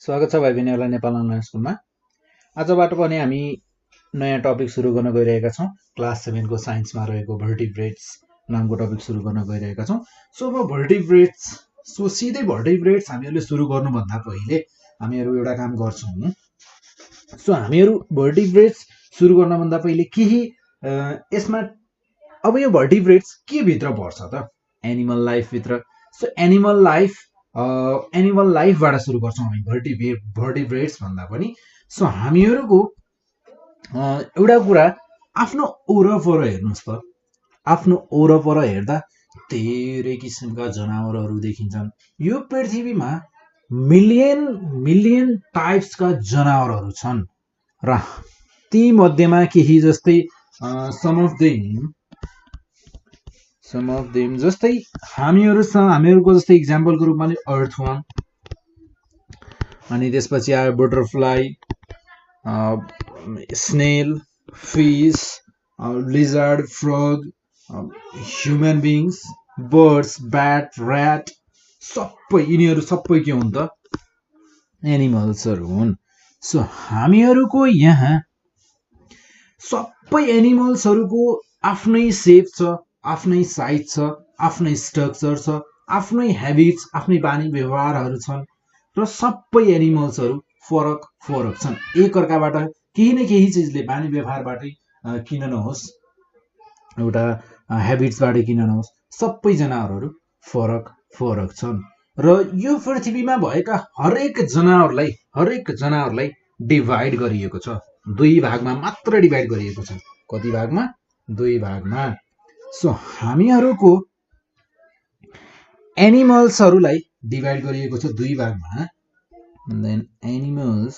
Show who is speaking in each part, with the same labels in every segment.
Speaker 1: स्वागत छ भाइ बहिनीहरूलाई नेपाल अनलाइन स्कुलमा। आजबाट पनि हामी नयाँ टपिक सुरु गर्न गइरहेका छौँ। क्लास 7 को साइन्समा रहेको भर्टिब्रेट्स नामको टपिक सुरु गर्न गइरहेका छौँ। सो अब सिधै भर्टिब्रेट्स हामीहरूले सुरु गर्नुभन्दा पहिले हामीहरू एउटा काम गर्छौँ। सो हामीहरू भर्टिब्रेट्स सुरु गर्नभन्दा पहिले केही यसमा अब यो भर्टिब्रेट्स के भित्र पर्छ त? एनिमल लाइफ भित्र। सो एनिमल लाइफबाट सुरु गर्छौँ हामी भर्टिब्रेट्स भन्दा पनि। सो हामीहरूको एउटा कुरा आफ्नो वरपर हेर्नुहोस् त। आफ्नो वरपर हेर्दा धेरै किसिमका जनावरहरू देखिन्छन्। यो पृथ्वीमा मिलियन टाइप्सका जनावरहरू छन् र ती मध्येमा केही जस्तै सम अफ देम जस्तै हामीहरूको जस्तै इक्जाम्पलको रूपमा अर्थवर्म, अनि त्यसपछि आयो butterfly, snail, fish, lizard, frog, human beings, birds, bat, rat, सबै यिनीहरू सबै के हुन् त? एनिमल्सहरू हुन्। सो हामीहरूको यहाँ सबै एनिमल्सहरूको आफ्नै सेप छ, आफ्नै साइज छ, आफ्नै स्ट्रक्चर छ, आफ्नै हेबिट्स, आफ्नै बानी व्यवहारहरू छन् र सबै एनिमल्सहरू फरक छन्। एकअर्काबाट केही न केही चिजले बानी व्यवहारबाटै किन नहोस्, एउटा हेबिट्सबाट किन नहोस्, सबै जनावरहरू फरक छन् र यो पृथ्वीमा भएका हरेक जनावरलाई डिभाइड गरिएको छ। 2 भागमा मात्र डिभाइड गरिएको छ। कति भागमा? 2 भागमा। सो हामीहरूको एनिमल्सहरूलाई डिभाइड गरिएको छ 2 भागमा। Then animals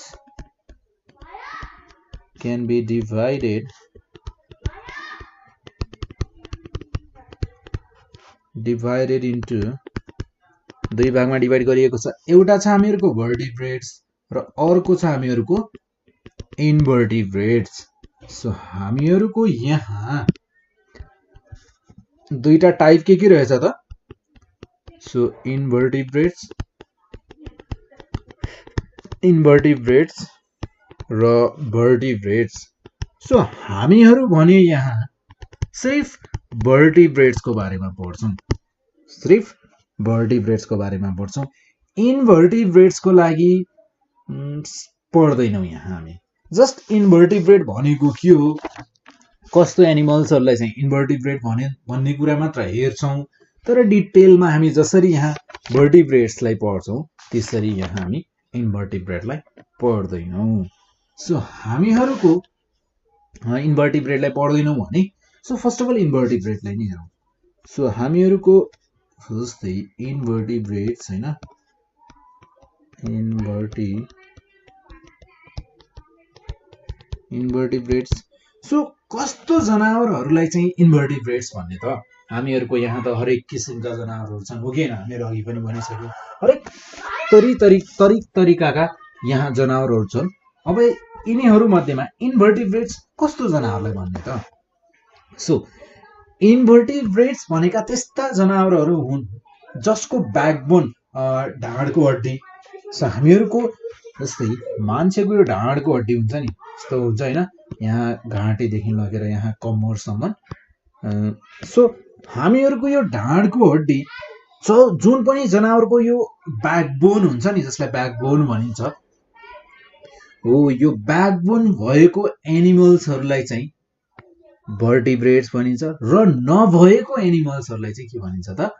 Speaker 1: can be divided into 2 भागमा डिभाइड गरिएको छ। एउटा छ हामीहरूको भर्टिब्रेट्स र अर्को छ हामीहरूको इन्भर्टिब्रेट्स। सो हामीहरूको यहाँ 2टा टाइप के रहेछ त? सो इन्भर्टिब्रेट्स र भर्टिब्रेट्स। सो हामीहरू भने यहाँ सिर्फ भर्टिब्रेट्सको बारेमा पढ्छौँ। इन्भर्टिब्रेट्सको लागि पढ्दैनौँ यहाँ हामी। जस्ट इन्भर्टिब्रेट भनेको के हो, कस्तो एनिमल्सहरूलाई चाहिँ इन्भर्टिब्रेट भन्ने कुरा मात्र हेर्छौँ, तर डिटेलमा हामी जसरी यहाँ भर्टिब्रेट्सलाई पढ्छौँ त्यसरी यहाँ हामी इन्भर्टिब्रेटलाई पढ्दैनौँ। सो हामीहरूको इन्भर्टिब्रेटलाई पढ्दैनौँ भने सो फर्स्ट अफ अल इन्भर्टिब्रेटलाई नै हेरौँ। सो हामीहरूको जस्तै इन्भर्टिब्रेट्स हैन, इन्भर्टिब्रेट्स। सो कस्तो जनावरहरूलाई चाहिँ इन्भर्टिब्रेट्स भन्ने त? हामीहरूको यहाँ त हरेक किसिमका जनावरहरू छन्, हो कि होइन? मेरो अघि पनि भनिसक्यो, हरेक तरिकाका यहाँ जनावरहरू छन्। अब यिनीहरू मध्येमा इन्भर्टिब्रेट्स कस्तो जनावरलाई भन्ने त? सो इन्भर्टिब्रेट्स भनेका त्यस्ता जनावरहरू हुन् जसको ब्याकबोन ढाडको हड्डी। सो हामीहरूको जस्तै मान्छेको यो ढाडको हड्डी हुन्छ नि, यस्तो हुन्छ होइन, यहाँ घाँटीदेखि लगेर यहाँ कम्मरसम्म। सो हामीहरूको यो ढाडको हड्डी जुन पनि जनावरको यो ब्याकबोन हुन्छ नि, जसलाई ब्याकबोन भनिन्छ हो, यो ब्याकबोन भएको एनिमल्सहरूलाई चाहिँ भर्टिब्रेट्स भनिन्छ र नभएको एनिमल्सहरूलाई चाहिँ के भनिन्छ त?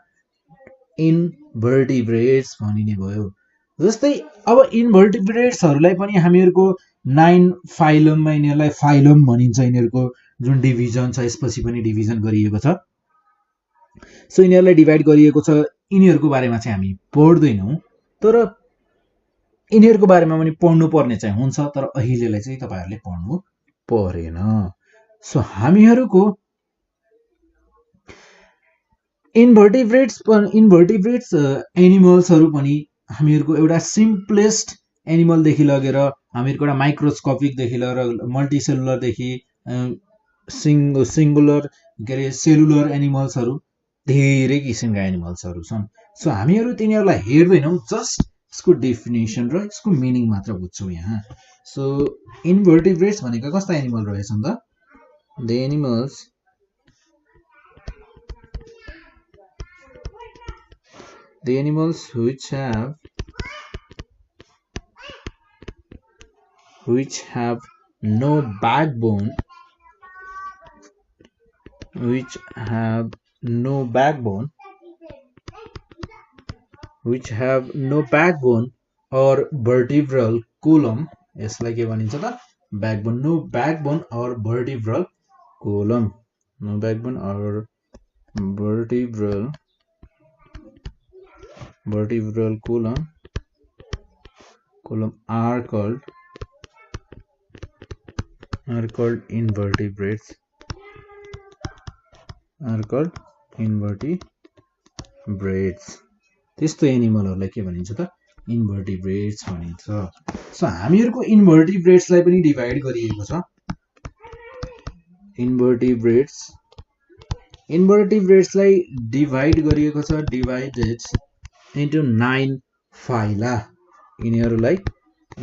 Speaker 1: इन्भर्टिब्रेट्स भनिने भयो। जस्तै अब इन्भर्टिब्रेट्सहरूलाई पनि हामीहरूको 9 फाइलममा यिनीहरूलाई फाइलम भनिन्छ। यिनीहरूको जुन डिभिजन छ यसपछि पनि डिभिजन गरिएको छ। सो यिनीहरूलाई डिभाइड गरिएको छ। यिनीहरूको बारेमा चाहिँ हामी पढ्दैनौँ, तर यिनीहरूको बारेमा पनि पढ्नु पर्ने चाहिँ हुन्छ, तर अहिलेलाई चाहिँ तपाईँहरूले पढ्नु परेन। सो हामीहरूको इन्भर्टिब्रेट्स एनिमल्सहरू पनि हामीहरूको एउटा सिम्पलेस्ट एनिमलदेखि लगेर हामीहरूको एउटा माइक्रोस्कोपिकदेखि लगेर मल्टिसेलुलरदेखि सिङ्गुलर सेलुलर एनिमल्सहरू धेरै किसिमका एनिमल्सहरू छन्। सो हामीहरू तिनीहरूलाई हेर्दैनौँ, जस्ट यसको डेफिनेसन र यसको मिनिङ मात्र बुझ्छौँ यहाँ। सो इन्भर्टिब्रेट्स भनेका कस्ता एनिमल रहेछन् त? The animals which have no backbone, which have no backbone or vertebral column, यसलाई के भनिन्छ त? backbone, no backbone or vertebral column, no backbone or vertebral column are called invertebrates, त्यस्तो एनिमलहरुलाई के भनिन्छ त? इन्भर्टिब्रेट्स भनिन्छ। सो हामीहरुको इन्भर्टिब्रेट्सलाई पनि डिभाइड गरिएको छ। इन्भर्टिब्रेट्सलाई डिभाइड गरिएको छ, डिभाइडेड इन्टु 9 फाइला। यिनीहरुलाई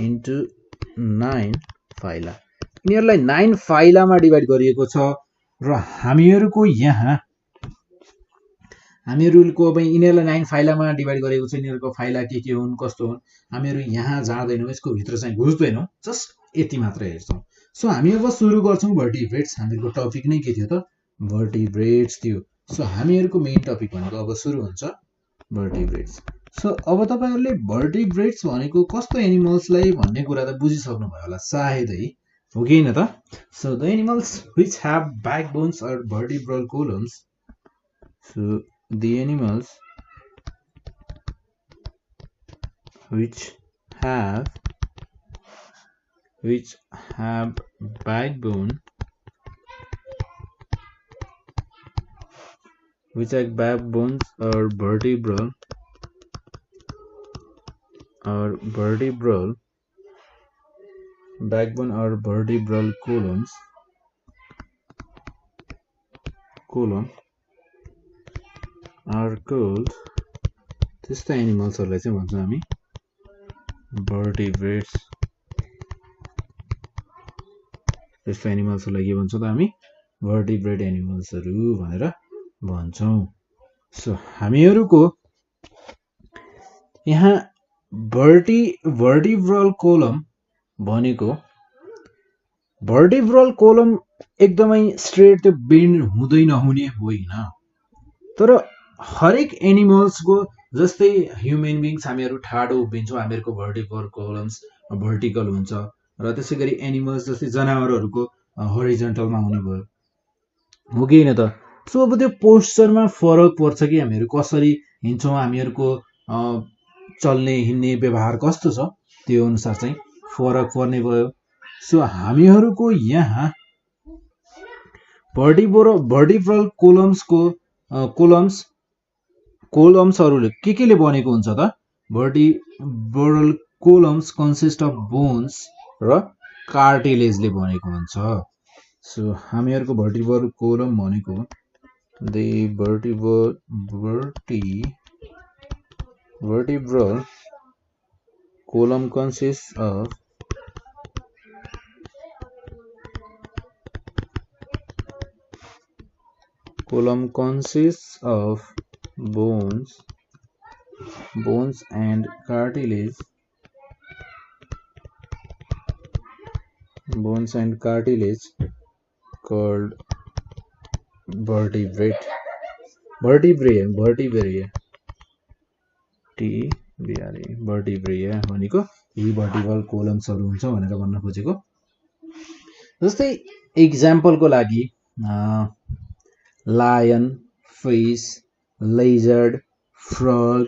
Speaker 1: इन्टु 9 फाइला, यिनीहरुलाई 9 फाइलामा डिभाइड गरिएको छ। र हामीहरुको यहाँ हामीहरुको अब यिनीहरुलाई 9 फाइलामा डिभाइड गरेको छ। यिनीहरुको फाइला के हुन्, कस्तो हुन्, हामीहरु यहाँ जाँदैनौँ, यसको भित्र चाहिँ घुस्दैनौँ, जस्ट यति मात्र हेर्छौँ। सो हामी अब सुरु गर्छौँ भर्टिब्रेट्स। हामीहरुको टपिक नै के थियो त? भर्टिब्रेट्स थियो। सो हामीहरुको मेन टपिक भनेको अब सुरु हुन्छ भर्टिब्रेट्स। सो अब तपाईहरुले भर्टिब्रेट्स भनेको कस्तो एनिमल्सलाई भन्ने कुरा त बुझिसक्नु भयो होला सायदै, हो कि हैन त? So the animals which have backbones or vertebral columns, so the animals which have backbone, which have backbones or vertebral backbone or vertebral column are called, त्यस्ता एनिमल्सहरुलाई चाहिँ भन्छौँ हामी भर्टिब्रेट्स। त्यस्ता एनिमल्सहरुलाई के भन्छौँ त हामी? भर्टिब्रेट एनिमल्सहरु भनेर भन्छौँ। सो हामीहरुको यहाँ भर्टिब्रल कोलम भनेको, भर्टिब्रल कोलम एकदमै स्ट्रेट बेन्ड हुँदै नहुने होइन, तर हरेक एनिमल्सको जस्तै ह्युमन बिङ्स हामीहरु ठाडो उभिन्छौँ, हामीहरुको भर्टिब्रल कोलम्स भर्टिकल हुन्छ। र त्यसैगरी एनिमल्स जस्तै जनावरहरुको हरिजन्टलमा हुने भयो, हो कि हैन त? सो अब त्यो पोस्चरमा फरक पर्छ कि हामीहरु कसरी हिँड्छौँ, हामीहरुको चल्ने हिँड्ने व्यवहार कस्तो छ, त्यो अनुसार चाहिँ फरक पर्ने भयो। सो हामीहरुको यहाँ भर्टिब्रल कोलम्सहरुले केले बनेको हुन्छ त? भर्टिब्रल कोलम्स कन्सिस्ट अफ बोन्स र कार्टिलेजले बनेको हुन्छ। सो हामीहरुको भर्टिब्रल कोलम भनेको the vertebral column consists of bones and cartilage called vertebrate भनेको यी भर्टिब्रल कोलम्सहरु हुन्छ भनेर भन्न खोजेको। जस्तै एक्जाम्पलको लागि लायन, फिश, लेजर्ड, फ्रग,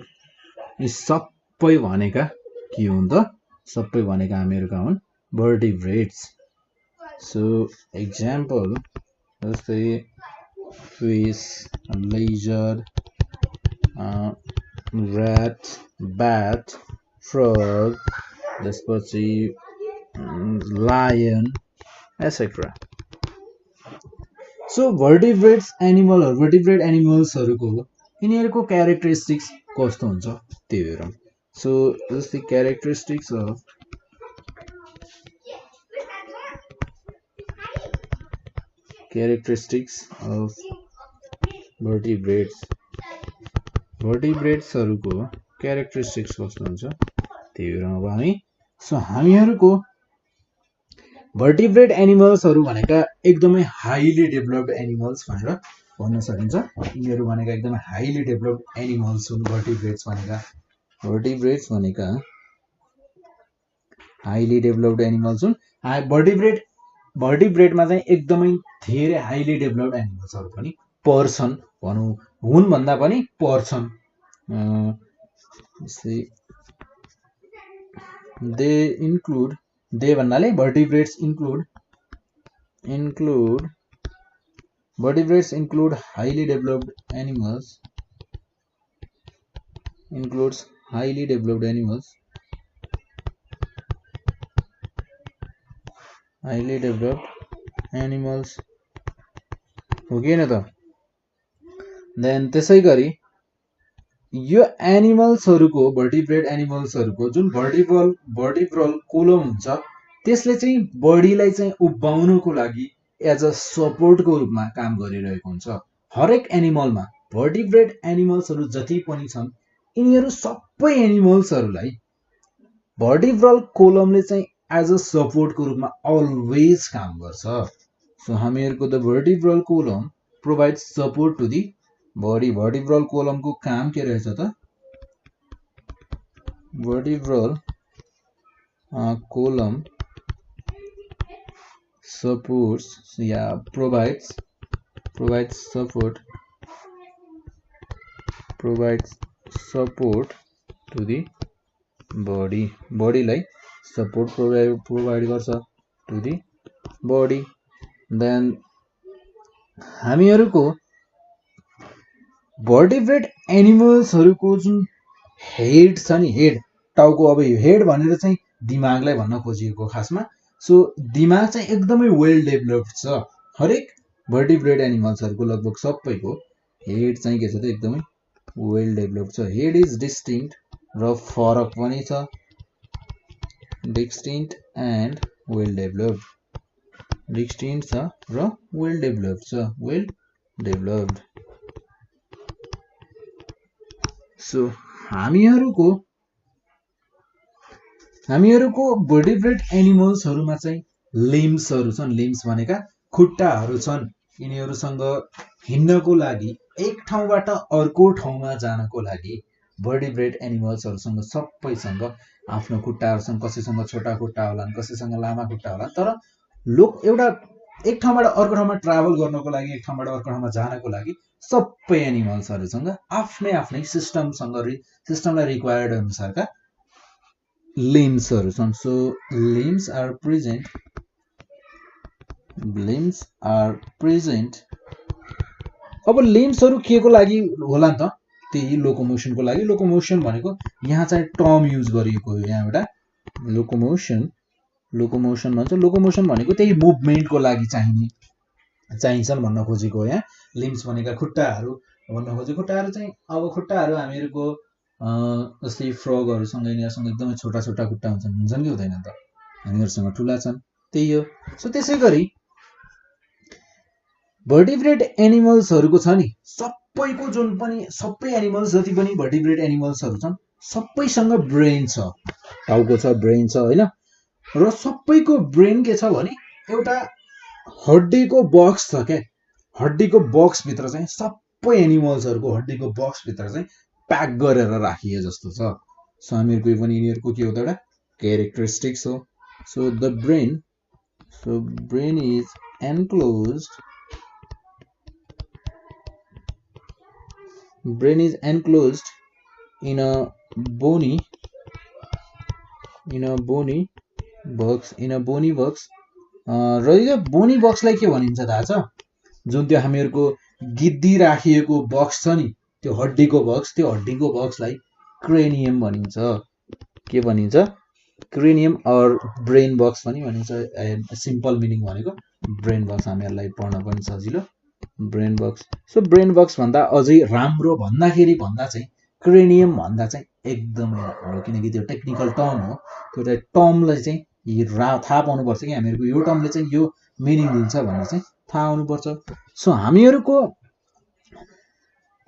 Speaker 1: यी सबै भनेका के हुन् त? सबै भनेका हामीहरुका हुन् भर्टिब्रेट्स। सो एक्जाम्पल जस्तै फिश, लेजर्ड, rat, bat, frog, त्यसपछि lion, etc. So vertebrate एनिमल्सहरुको यिनीहरुको characteristics कस्तो हुन्छ त्यो हेरौँ। So this is the characteristics of vertebrates. vertebrates-हरुको characteristics कस्तो हुन्छ त्यही हेरौँ अब हामी। सो हामीहरुको vertebrate animals-हरु भनेका एकदमै हाईली डेभलप्ड एनिमल्स भनेर भन्न सकिन्छ। यिनीहरु भनेका एकदमै हाईली डेभलप्ड एनिमल्स हुन्। vertebrates भनेका हाईली डेभलप्ड एनिमल्स हुन्। vertebrate मा चाहिँ एकदमै धेरै हाईली डेभलप्ड एनिमल्सहरु पनि पर्छन् भनौं, हुन् भन्दा पनि पर्छन्। they भन्नाले vertebrates include highly developed animals, हो कि हैन त। देन त्यसैगरी यो एनिमल्सहरुको vertebrate एनिमल्सहरुको जुन vertebral column हुन्छ त्यसले चाहिँ बडीलाई चाहिँ उभ्याउनको लागि एज अ सपोर्टको रूपमा काम गरिरहेको हुन्छ। हरेक एनिमलमा vertebrate एनिमल्सहरु जति पनि छन् यिनीहरु सबै एनिमल्सहरुलाई vertebral columnले चाहिँ एज अ सपोर्टको रूपमा अलवेज काम गर्छ। सो हामीहरुको the vertebral column provides support to the body। vertebral column को काम के रहेछ त? vertebral column supports provides support to the body। बडीलाई सपोर्ट प्रोवाइड गर्छ टु दी बडी। देन हामीहरुको vertebrate एनिमल्सहरुको जुन हेड छ नि, हेड टाउको, अब यो हेड भनेर चाहिँ दिमागलाई भन्न खोजिएको खासमा। सो दिमाग चाहिँ एकदमै वेल डेभलप्ड छ। हरेक vertebrate एनिमल्सहरुको लगभग सबैको हेड चाहिँ के छ त एकदमै वेल डेभलप्ड छ। हेड इज डिस्टिंक्ट र फरक पनि छ, distinct and well developed. Distinct छ र वेल डेभलप्ड। सो हामीहरुको vertebrate एनिमल्सहरुमा चाहिँ लिम्सहरु छन्। लिम्स भनेका खुट्टाहरु छन्। यिनीहरुसँग हिड्नको लागि, एक ठाउँबाट अर्को ठाउँमा जानको लागि vertebrate एनिमल्सहरुसँग सबैसँग आफ्नो खुट्टाहरु छन्। कसैसँग छोटा खुट्टा होलान्, कसैसँग लामा खुट्टा होलान्, तर एउटा एक ठाउँबाट अर्को ठाउँमा ट्राभल गर्नको लागि, एक ठाउँबाट अर्को ठाउँमा जानको लागि सबै एनिमल्सहरुसँग आफ्नै सिस्टमलाई रिक्वायर्ड अनुसारका लिम्सहरु छन्। So limbs are present. अब लिम्सहरु केको लागि होला त? त्यही लोकोमोसनको लागि। लोकोमोसन भनेको यहाँ चाहिँ टर्म युज गरिएको हो। यहाँ एउटा लोकोमोसन भन्छ। लोकोमोसन भनेको त्यही मुभमेन्टको लागि चाहिन्छन् भन्न खोजेको हो। यहाँ लिम्स भनेका खुट्टाहरु भन्न खोजेको। खुट्टाहरु चाहिँ अब खुट्टाहरु हामीहरुको जस्तै फ्रगहरुसँग यिनीहरुसँग एकदमै छोटा छोटा खुट्टा हुन्छन् कि हुँदैन त? हामीहरुसँग ठूला छन्, त्यही हो। सो त्यसैगरी vertebrate एनिमल्सहरुको छ नि, सबै एनिमल्स जति पनि vertebrate एनिमल्सहरु छन् सबैसँग ब्रेन छ, टाउको छ, ब्रेन छ हैन। र सबैको ब्रेन के छ भने एउटा हड्डीको बक्स छ के। हड्डीको बक्स भित्र चाहिँ सबै एनिमल्सहरुको हड्डीको बक्स भित्र चाहिँ प्याक गरेर राखिए जस्तो छ। सो हामीहरुको पनि यिनीहरुको के हो त एउटा क्यारेक्टरिस्टिक्स हो। So the brain is enclosed in a bony box। र यो बोनी बक्सलाई के भनिन्छ थाहा छ? जुन त्यो हामीहरुको गिद्दी राखिएको बक्स छ नि, त्यो हड्डीको बक्सलाई क्रेनियम भनिन्छ। के भनिन्छ? क्रेनियम और ब्रेन बक्स पनि भनिन्छ। सिम्पल मिनिङ भनेको ब्रेन बक्स, हामीहरुलाई पढ्न पनि सजिलो brain box. So brain box भन्दा अझै राम्रो भन्दाखेरि चाहिँ क्रेनियम भन्दा चाहिँ एकदमै राम्रो, किनकि त्यो टेक्निकल टर्म हो। त्यो टर्मलाई चाहिँ थाहा पाउनुपर्छ कि हामीहरूको यो टर्मले चाहिँ यो मिनिङ दिन्छ भनेर चाहिँ थाहा हुनुपर्छ। सो हामीहरूको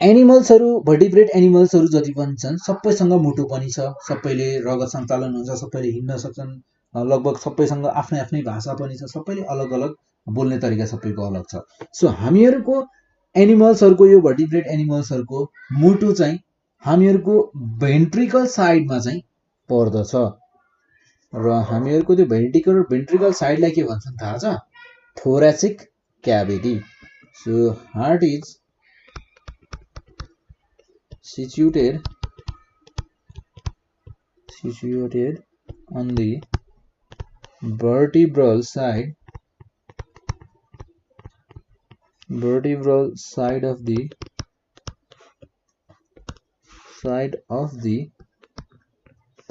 Speaker 1: एनिमल्सहरू, भर्टिब्रेट एनिमल्सहरू जति पनि छन् सबैसँग मुटु पनि छ, सबैले रगत सञ्चालन हुन्छ, सबैले हिँड्न सक्छन्, लगभग सबैसँग आफ्नै आफ्नै भाषा पनि छ, सबैले अलग अलग बोल्ने तरिका सबैको अलग छ। सो हामीहरूको एनिमल्सहरूको, यो भर्टिब्रेट एनिमल्सहरूको मुटु चाहिँ हामीहरूको भेन्ट्रिकल साइडमा चाहिँ पर्दछ र हामीहरूको त्यो भेन्ट्रिकल साइडलाई के भन्छन् थाहा छ? Thoracic cavity. So heart is situated on the vertebral side of the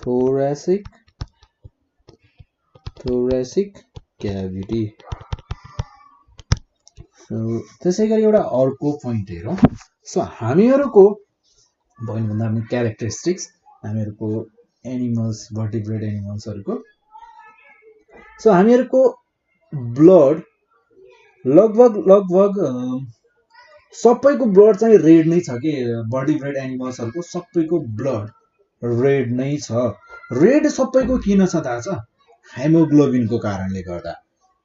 Speaker 1: thoracic cavity. So त्यसै गरी एउटा अर्को पोइन्ट हेरौँ। सो हामीहरूको पोइन्ट भन्दा पनि क्यारेक्टरिस्टिक्स हामीहरूको एनिमल्स, भर्टिब्रेट एनिमल्सहरूको। सो हामीहरूको ब्लड लगभग सबैको ब्लड चाहिँ रेड नै छ कि, भर्टिब्रेट एनिमल्सहरूको सबैको ब्लड रेड नै छ। रेड सबैको किन छ थाहा छ? हेमोग्लोबिनको कारणले गर्दा।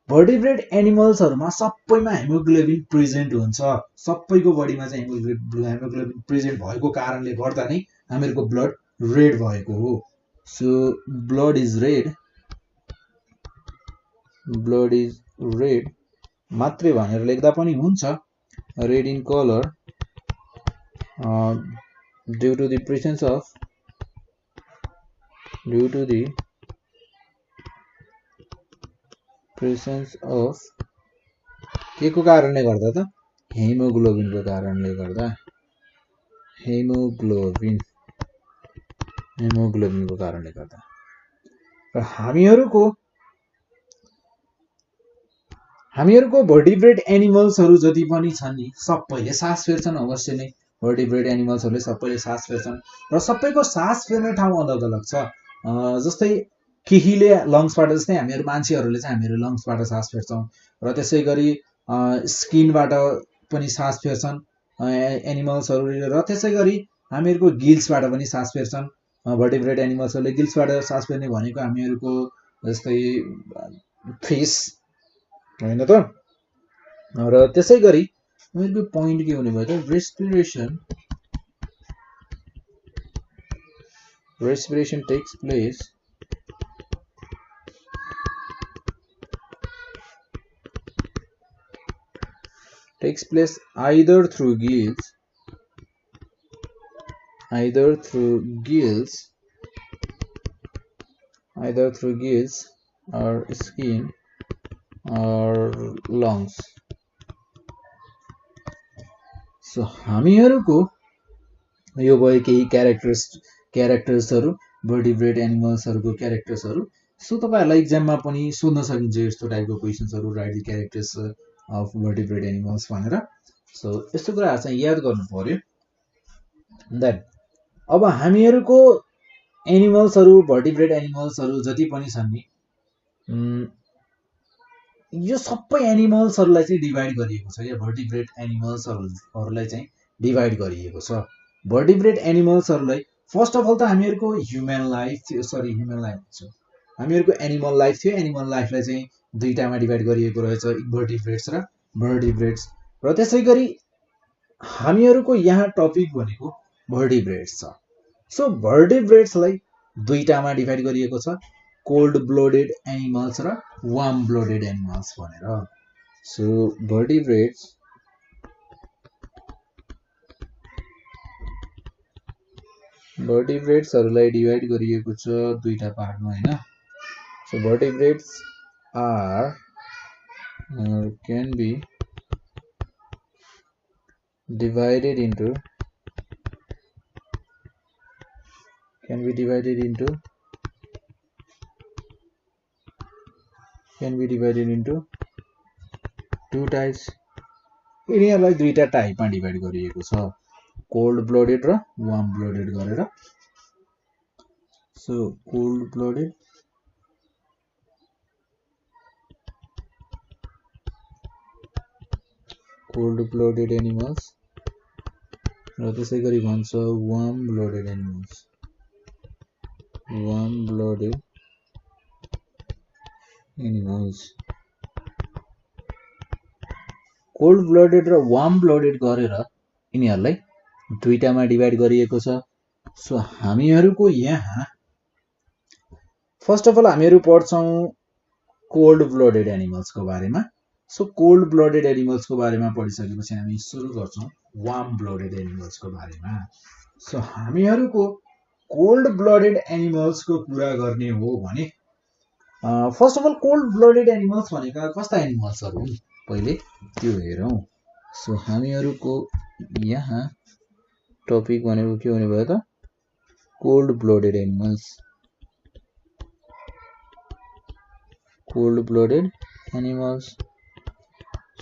Speaker 1: भर्टिब्रेट एनिमल्सहरूमा सबैमा हेमोग्लोबिन प्रेजेन्ट हुन्छ, सबैको बडीमा चाहिँ हेमोग्लोबिन प्रेजेन्ट भएको कारणले गर्दा नै हामीहरूको ब्लड रेड भएको हो। सो ब्लड इज रेड मात्रै भनेर लेख्दा पनि हुन्छ, red in colour due to the presence of के को कारणले गर्दा त? हेमोग्लोबिनको कारणले गर्दा। हेमोग्लोबिनको कारणले गर्दा। र हामीहरूको भर्टिब्रेट एनिमल्सहरू जति पनि छन् नि सबैले सास फेर्छन्, अवश्य नै भर्टिब्रेट एनिमल्सहरूले सबैले सास फेर्छन् र सबैको सास फेर्ने ठाउँ अलग अलग छ। जस्तै केहीले लङ्सबाट, जस्तै हामीहरू मान्छेहरूले चाहिँ हामीहरू लङ्सबाट सास फेर्छौँ र त्यसै गरी स्किनबाट पनि सास फेर्छन् एनिमल्सहरूले, र त्यसै गरी हामीहरूको गिल्सबाट पनि सास फेर्छन्। भर्टिब्रेट एनिमल्सहरूले गिल्सबाट सास फेर्ने भनेको हामीहरूको जस्तै फिस होइन त। र त्यसै गरी हामीहरूको पोइन्ट के हुने भयो त? respiration takes place either through gills or skin or lungs. So हामीहरूको यो भयो केही क्यारेक्टर्सहरू, भर्टिब्रेट एनिमल्सहरूको क्यारेक्टर्सहरू। सो तपाईँहरूलाई इक्जाममा पनि सोध्न सकिन्छ यस्तो टाइपको क्वेसन्सहरू, write the characters of vertebrate animals भनेर। सो यस्तो कुराहरू चाहिँ याद गर्नु पर्यो। देन अब हामीहरूको एनिमल्सहरू, भर्टिब्रेट एनिमल्सहरू जति पनि छन् नि, यो सबै एनिमल्सहरूलाई चाहिँ डिभाइड गरिएको छ या भर्टिब्रेट एनिमल्सहरूलाई चाहिँ डिभाइड गरिएको छ। भर्टिब्रेट एनिमल्सहरूलाई फर्स्ट अफ अल त हामीहरूको हामीहरूको एनिमल लाइफ थियो। एनिमल लाइफलाई चाहिँ दुईटामा डिभाइड गरिएको रहेछ, इन्भर्टिब्रेट्स र भर्टिब्रेट्स। र त्यसै गरी हामीहरूको यहाँ टपिक भनेको भर्टिब्रेट्स छ। सो भर्टिब्रेट्सलाई दुईटामा डिभाइड गरिएको छ, कोल्ड ब्लडेड एनिमल्स र वार्म ब्लडेड एनिमल्स भनेर। सो भर्टिब्रेट्सहरूलाई डिभाइड गरिएको छ दुईटा पार्टमा हैन। So vertebrates can be divided into two types। यिनीहरूलाई दुईटा टाइपमा डिभाइड गरिएको छ, कोल्ड ब्लडेड र वार्म ब्लडेड गरेर सो कोल्ड ब्लडेड एनिमल्स र त्यसै गरी भन्छ warm blooded animals cold blooded र वार्म ब्लडेड गरेर यिनीहरूलाई दुईटामा डिभाइड गरिएको छ सो हामीहरूको यहाँ फर्स्ट अफ अल हामीहरू पढ्छौं कोल्ड ब्लडेड एनिमल्सको बारेमा सो कोल्ड ब्लडेड एनिमल्सको बारेमा पढिसकेपछि हामी सुरु गर्छौं वार्म ब्लडेड एनिमल्सको बारेमा सो हामीहरूको कोल्ड ब्लडेड एनिमल्सको कुरा गर्ने हो भने first of all cold blooded animals भनेका कस्ता एनिमल्सहरू हुन् पहिले त्यो हेरौं सो हामीहरूको यहाँ टपिक भनेको के हुने भयो त कोल्ड ब्लडेड एनिमल्स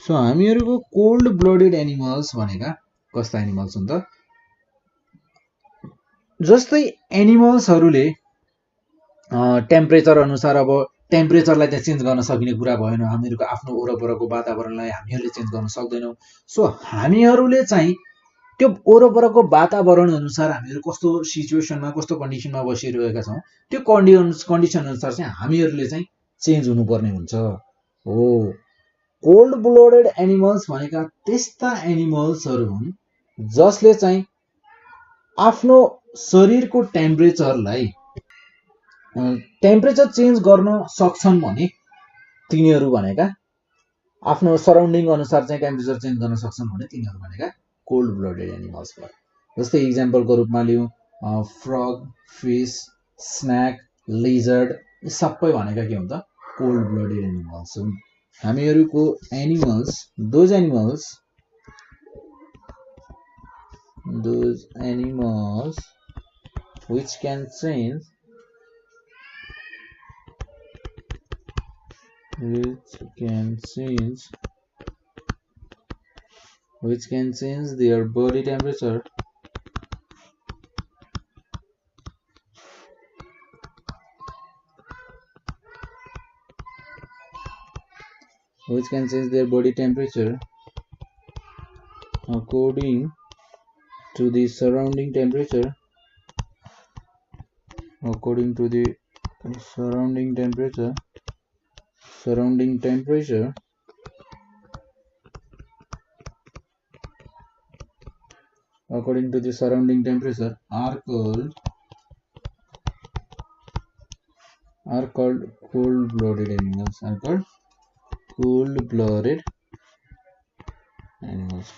Speaker 1: सो हामीहरूको कोल्ड ब्लडेड एनिमल्स भनेका कस्ता एनिमल्स हुन् त जस्तै एनिमल्सहरूले टेम्परेचर अनुसार अब टेम्परेचरलाई चाहिँ चेन्ज गर्न सकिने कुरा भएन हामीहरूको आफ्नो वरपरको वातावरणलाई हामीहरूले चेन्ज गर्न सक्दैनौं सो हामीहरूले चाहिँ त्यो वरपरको वातावरण अनुसार हामीहरू कस्तो सिचुएसनमा कस्तो कन्डिसनमा बसिरहेका छौं त्यो कन्डिसन अनुसार चाहिँ हामीहरूले चाहिँ चेन्ज हुनुपर्ने हुन्छ हो कोल्ड ब्लडेड एनिमल्स भनेका त्यस्ता एनिमल्सहरू हुन् जसले चाहिँ आफ्नो शरीरको टेम्परेचर चेन्ज गर्न सक्छन् भने तिनीहरू भनेका आफ्नो सराउन्डिङ अनुसार चाहिँ टेम्परेचर चेन्ज गर्न सक्छन् भने तिनीहरू भनेका कोल्ड ब्लडेड एनिमल्स भयो जस्तै इक्जाम्पलको रूपमा लियौं फ्रग फिश स्नेक लिजर्ड यी सबै भनेका के हुन्छ कोल्ड ब्लडेड एनिमल्स हुन् हामीहरूको those animals which can change their body temperature according to the surrounding temperature according to the surrounding temperature are called cold-blooded animals.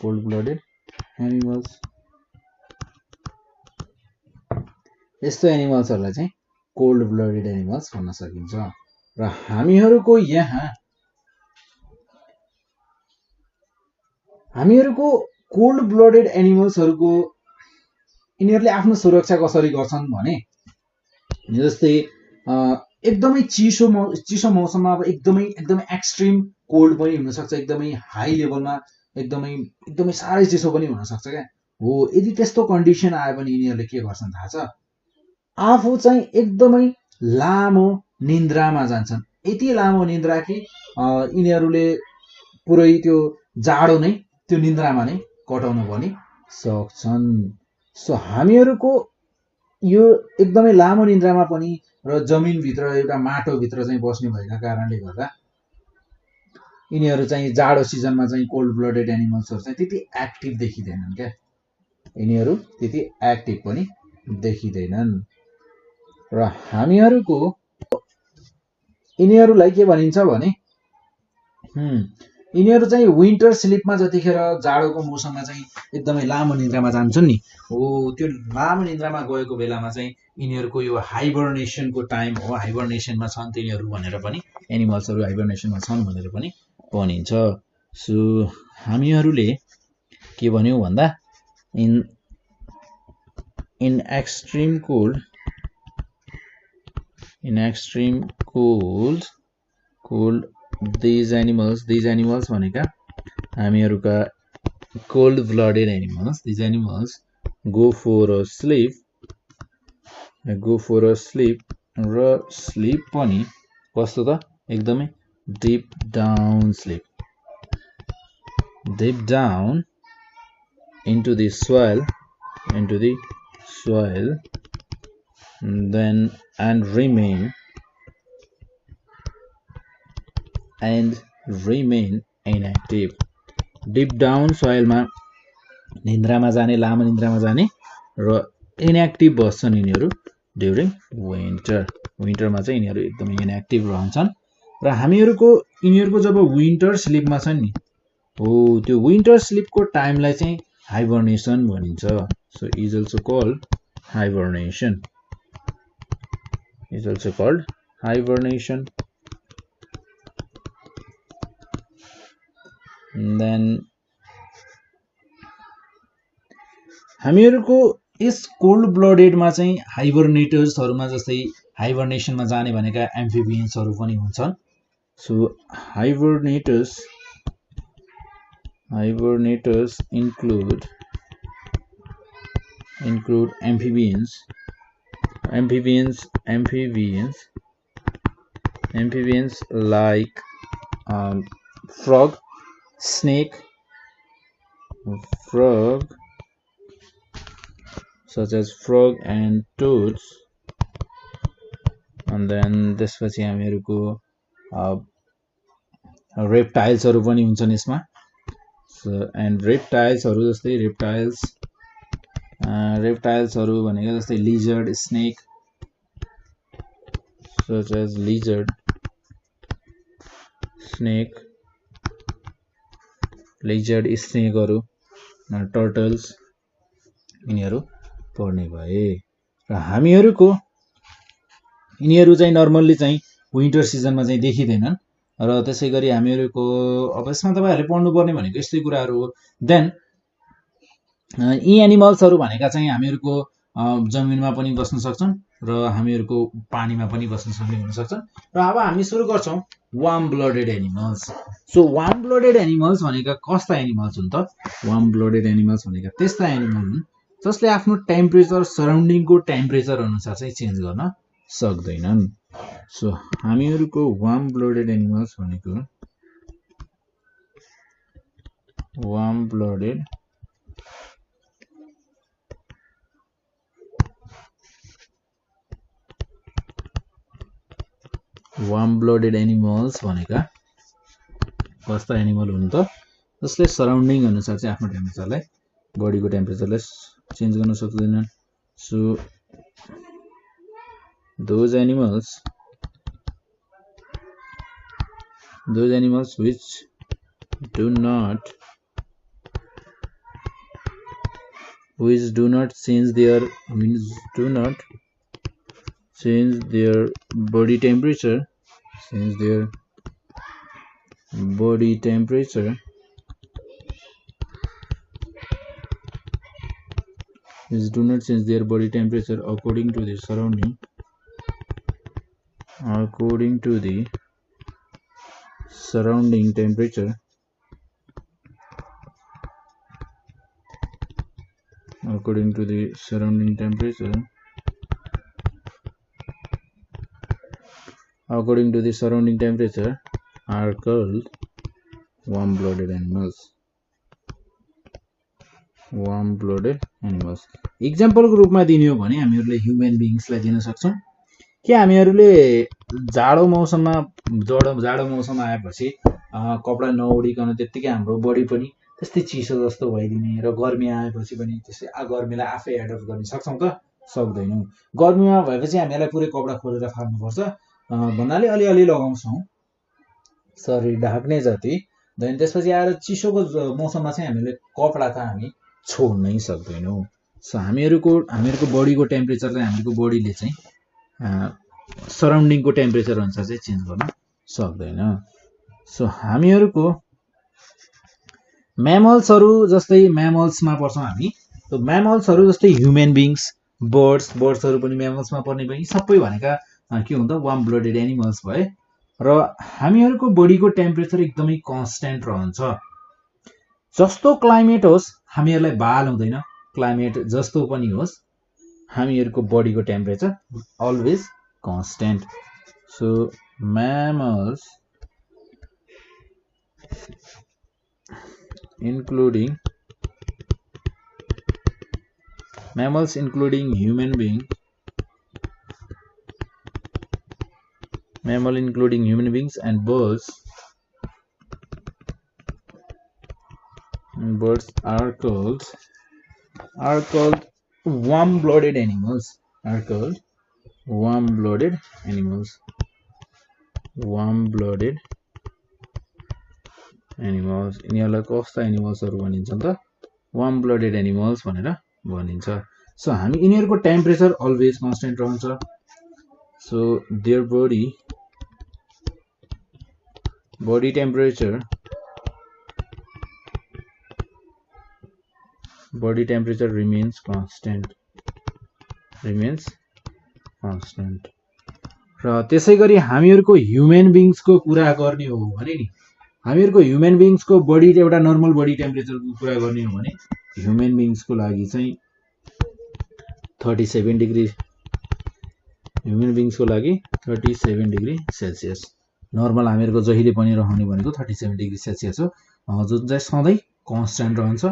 Speaker 1: Cold-blooded animals. यस्तो एनिमल्सहरुलाई चाहिँ cold blooded animals भन्न सकिन्छ र हामीहरुको कोल्ड ब्लडेड एनिमल्सहरुको यिनीहरुले आफ्नो सुरक्षा कसरी गर्छन् भने जस्तै एकदमै चिसो मौसममा अब एकदमै एक्सट्रिम कोल्ड पनि हुन सक्छ एकदमै हाई लेभलमा एकदमै सारै चिसो पनि हुन सक्छ के हो यदि त्यस्तो कन्डिसन आयो भने यिनीहरुले के गर्छन् थाहा छ आफू चाहिँ एकदमै लामो निन्द्रामा जान्छन् यति लामो निन्द्रा कि यिनीहरुले पुरै त्यो जाडो नै त्यो निन्द्रामा नै कटाउन पनि सक्छन् सो हामीहरुको यो एकदमै लामो निन्द्रामा पनि र जमिन भित्र एउटा माटो भित्र चाहिँ बस्ने भएका कारणले गर्दा यिनीहरु चाहिँ जाडो सिजनमा चाहिँ कोल्ड ब्लडेड एनिमल्सहरु चाहिँ त्यति एक्टिभ देखिदैनन् के यिनीहरु त्यति एक्टिभ पनि देखिदैनन् र हामीहरुको यिनीहरुलाई के भनिन्छ भने यिनीहरु चाहिँ विन्टर स्लिपमा जतिखेर जाडोको मौसममा चाहिँ एकदमै लामो निन्द्रामा जान्छन् नि हो त्यो लामो निन्द्रामा गएको बेलामा चाहिँ यिनीहरुको यो हाइबरनेसनको टाइम हो हाइबरनेसनमा छन् तिनीहरु भनेर पनि एनिमल्सहरु हाइबरनेसनमा छन् भनेर पनि भनिन्छ सो हामीहरुले के भन्यौ भन्दा in extreme cold these animals भनेका हामीहरुका cold blooded animals these animals go for a sleep, र sleep पनि कस्तो त एकदमै deep down sleep, deep down into the soil, then and remain inactive. Deep down soil मा निन्द्रामा जाने, लामो निन्द्रामा जाने र इनएक्टिभ बस्छन् यिनीहरू ड्युरिङ विन्टरमा चाहिँ यिनीहरू एकदमै इनएक्टिभ रहन्छन्। र यिनीहरूको जब विन्टर स्लिपमा छन् नि हो, त्यो विन्टर स्लिपको टाइमलाई चाहिँ हाइबरनेसन भनिन्छ। So is also called hibernation. Then हामीहरूको यस कोल्ड ब्लडेडमा चाहिँ हाइबरनेटर्सहरुमा जस्तै हाइबरनेसनमा जाने भनेका एम्फिबियन्सहरु पनि हुन्छन्। So hibernators include amphibians like frog, snake, such as frog and toads, and then त्यसपछि हामीहरुको रेप्टाइल्सहरु पनि हुन्छन् यसमा। सो एन्ड रेप्टाइल्सहरु जस्तै रेप्टाइल्सहरु भनेको जस्तै lizard, snake, such as lizard, snake, स्नेकहरु, टर्टल्स यिनीहरु पर्ने भए। र यिनीहरु चाहिँ नर्मल्ली चाहिँ विन्टर सिजनमा चाहिँ देखिदैनन्। र त्यसैगरी हामीहरुको अब यसमा तपाईहरुले पढ्नु पर्ने भनेको यस्तै कुराहरु हो। देन यी एनिमल्सहरु भनेका चाहिँ हामीहरुको जमिनमा पनि बस्न सक्छन् र हामीहरुको पानीमा पनि बस्न सक्ने हुन सक्छन्। र अब हामी सुरु गर्छौं warm blooded animals. So warm blooded animals भनेका कस्ता एनिमल्स हुन् त? वार्म ब्लडेड एनिमल्स भनेका त्यस्ता एनिमल हुन् जसले आफ्नो टेम्परेचर सराउन्डिङको टेम्परेचर अनुसार चाहिँ चेन्ज गर्न सक्दैनन्। सो हामीहरुको वार्म ब्लडेड एनिमल्स भनेको वार्म ब्लडेड एनिमल्स भनेका कस्ता एनिमल हुन् त? जसले सराउन्डिङ अनुसार चाहिँ आफ्नो टेम्परेचरलाई, बडीको टेम्परेचरलाई चेन्ज गर्न सक्दैनन्। So those animals which do not change their body temperature according to the surrounding temperature, are called warm-blooded animals. एक्जाम्पलको रूपमा दिने हो भने हामीहरुले ह्युमन बीइङ्सलाई दिन सक्छौं कि हामीहरुले जाडो मौसममा आएपछि कपडा नओढिकन त्यतिकै हाम्रो बडी पनि त्यस्तै चिसो जस्तो भइदिने र गर्मी आएपछि पनि त्यसै गर्मीलाई आफै एडप्ट गर्न सक्छौं त? सक्दैनौं। गर्मीमा भएपछि हामीलाई पुरै कपडा खोलेर फाल्नुपर्छ भन्नाले अलिअलि लगाउँछौं शरीर ढाक्ने जति। देन त्यसपछि आएर चिसोको मौसममा चाहिँ हामीले कपडा त हामी छोड्नै सक्दैनौं। सो हामीहरुको बडीको टेम्परेचर चाहिँ हामीहरुको बडीले चाहिँ सराउन्डिङको टेम्परेचर अनुसार चाहिँ चेन्ज गर्न सक्दैन। सो हामीहरुको म्यामल्समा पर्छौं हामी। तो म्यामल्सहरु जस्तै ह्युमन बीइङ्स, बर्ड्सहरु पनि म्यामल्समा पर्ने भए। सबै भनेका के हुन्छ? वार्म ब्लडेड एनिमल्स भए। र हामीहरुको बडीको टेम्परेचर एकदमै कन्स्ट्यान्ट रहन्छ। जस्तो क्लाइमेट होस् हामीहरुलाई बाल हुँदैन, क्लाइमेट जस्तो पनि होस् हामीहरूको बडीको temperature always constant. So mammals including human beings and birds are called warm-blooded animals. Warm-blooded animals. यिनीहरूलाई कस्ता एनिमल्सहरू भनिन्छ त वार्म ब्लडेड एनिमल्स भनेर भनिन्छ. सो हामी यिनीहरूको टेम्परेचर अलवेज कन्स्टेन्ट रहन्छ. So their body temperature remains constant. र त्यसै गरी हामीहरूको ह्युमन बिङ्सको कुरा गर्ने हो भने नि हामीहरूको ह्युमन बिङ्सको बडी एउटा नर्मल बडी टेम्परेचरको कुरा गर्ने हो भने ह्युमन बिङ्सको लागि चाहिँ 37 डिग्री ह्युमन बिङ्सको लागि 37 डिग्री सेल्सियस नर्मल हामीहरूको जहिले पनि रहने भनेको 37 डिग्री सेल्सियस हो, जुन चाहिँ सधैँ कन्स्टेन्ट रहन्छ.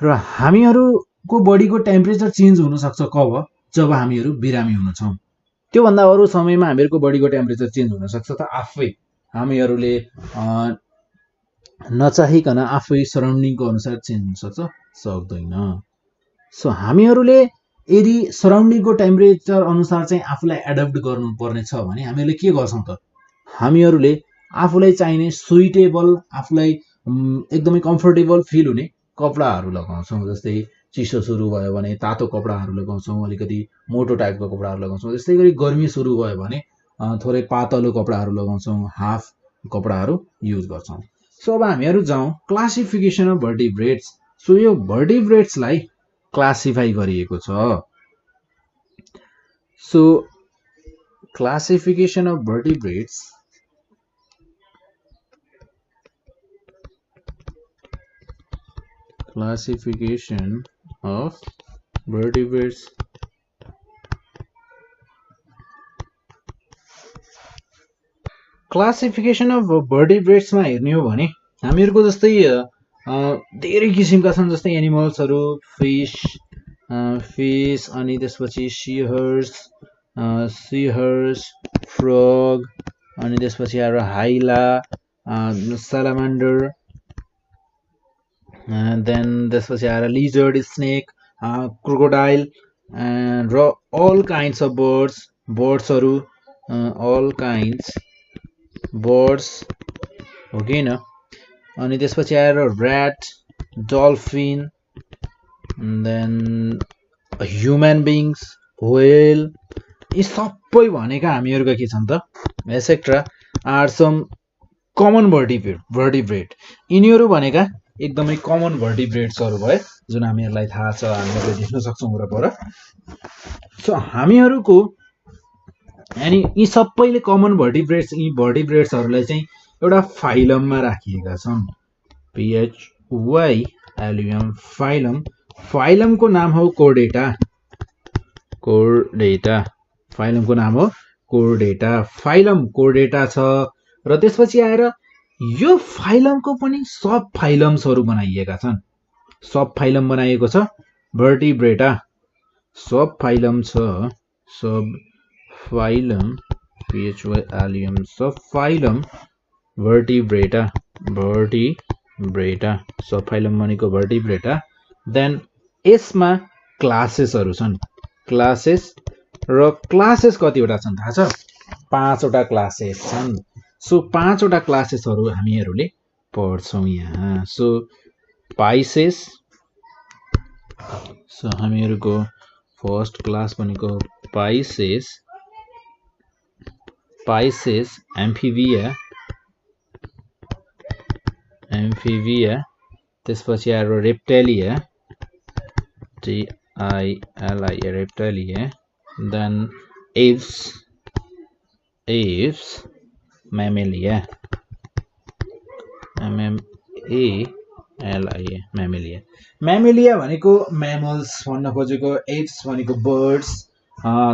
Speaker 1: र हामीहरूको बडीको टेम्परेचर चेन्ज हुनसक्छ कब? जब हामीहरू बिरामी हुन्छौँ. त्योभन्दा अरू समयमा हामीहरूको बडीको टेम्परेचर चेन्ज हुनसक्छ त आफै हामीहरूले नचाहिकन आफै सराउन्डिङको अनुसार चेन्ज हुनसक्छ, सक्दैन. सो हामीहरूले यदि सराउन्डिङको टेम्परेचर अनुसार चाहिँ आफूलाई एडप्ट गर्नुपर्ने छ भने हामीहरूले के गर्छौँ त? हामीहरूले आफूलाई चाहिने सुइटेबल आफूलाई एकदमै कम्फर्टेबल फिल हुने कपडाहरू लगाउँछौँ. जस्तै चिसो सुरु भयो भने तातो कपडाहरू लगाउँछौँ, अलिकति मोटो टाइपको कपडाहरू लगाउँछौँ. त्यस्तै गरी गर्मी सुरु भयो भने थोरै पातलो कपडाहरू लगाउँछौँ, हाफ कपडाहरू युज गर्छौँ. सो अब हामीहरू जाउँ क्लासिफिकेसन अफ भर्टिब्रेट्स. सो यो भर्टिब्रेट्सलाई क्लासिफाई गरिएको छ. So classification of vertebrates classification of भर्टिब्रेट्समा हेर्ने हो भने हामीहरूको जस्तै धेरै किसिमका छन्. जस्तै एनिमल्सहरू फिस अनि त्यसपछि सीहर्स, फ्रग, अनि त्यसपछि आएर हाइला, सालामान्डर, देन त्यसपछि आएर लिजर्ड, स्नेक, क्रोकोडाइल र अल काइन्ड्स अफ बर्ड्सहरू अल काइन्ड्स बर्ड्स हो कि न. अनि त्यसपछि आएर rat, dolphin, then human beings, whale, यी सबै भनेका हामीहरूका के छन् त etcetera are some common vertebrate. यिनीहरू भनेका एकदमै कमन भर्टिब्रेट्सहरू भए जुन हामीहरूलाई थाहा छ, हामीहरूले देख्न सक्छौँ वरपर. सो हामीहरूको यानि यी सबैले कमन भर्टिब्रेट्सहरूलाई चाहिँ एउटा फाइलममा राखिएका छन्. PHYLUM phylum. फाइलमको नाम हो कोर्डेटा. फाइलमको नाम हो कोर्डेटा. फाइलम कोर्डेटा छ. र त्यसपछि आएर यो फाइलमको पनि सब फाइलम्सहरू बनाइएका छन्. सब फाइलम बनाइएको छ भर्टिब्रेटा. सब फाइलम छ. सब फाइलम PHYLUM सब फाइलम भर्टिब्रेटा. सब फाइलम भनेको भर्टिब्रेटा. देन यसमा क्लासेसहरू छन्. र क्लासेस कतिवटा छन् थाहा छ? 5वटा क्लासेस छन्. सो 5वटा क्लासेसहरू हामीहरूले पढ्छौँ यहाँ. So Pisces. सो हामीहरूको फर्स्ट क्लास भनेको पाइसेस, एम्फिबिया, त्यसपछि आएर रेप्टालिया, TILIA रेप्टालिया. देन एव्स, म्यामेलिया, LIA म्यामेलिया म्यामेलिया भनेको म्यामल्स भन्न खोजेको एप्स भनेको बर्ड्स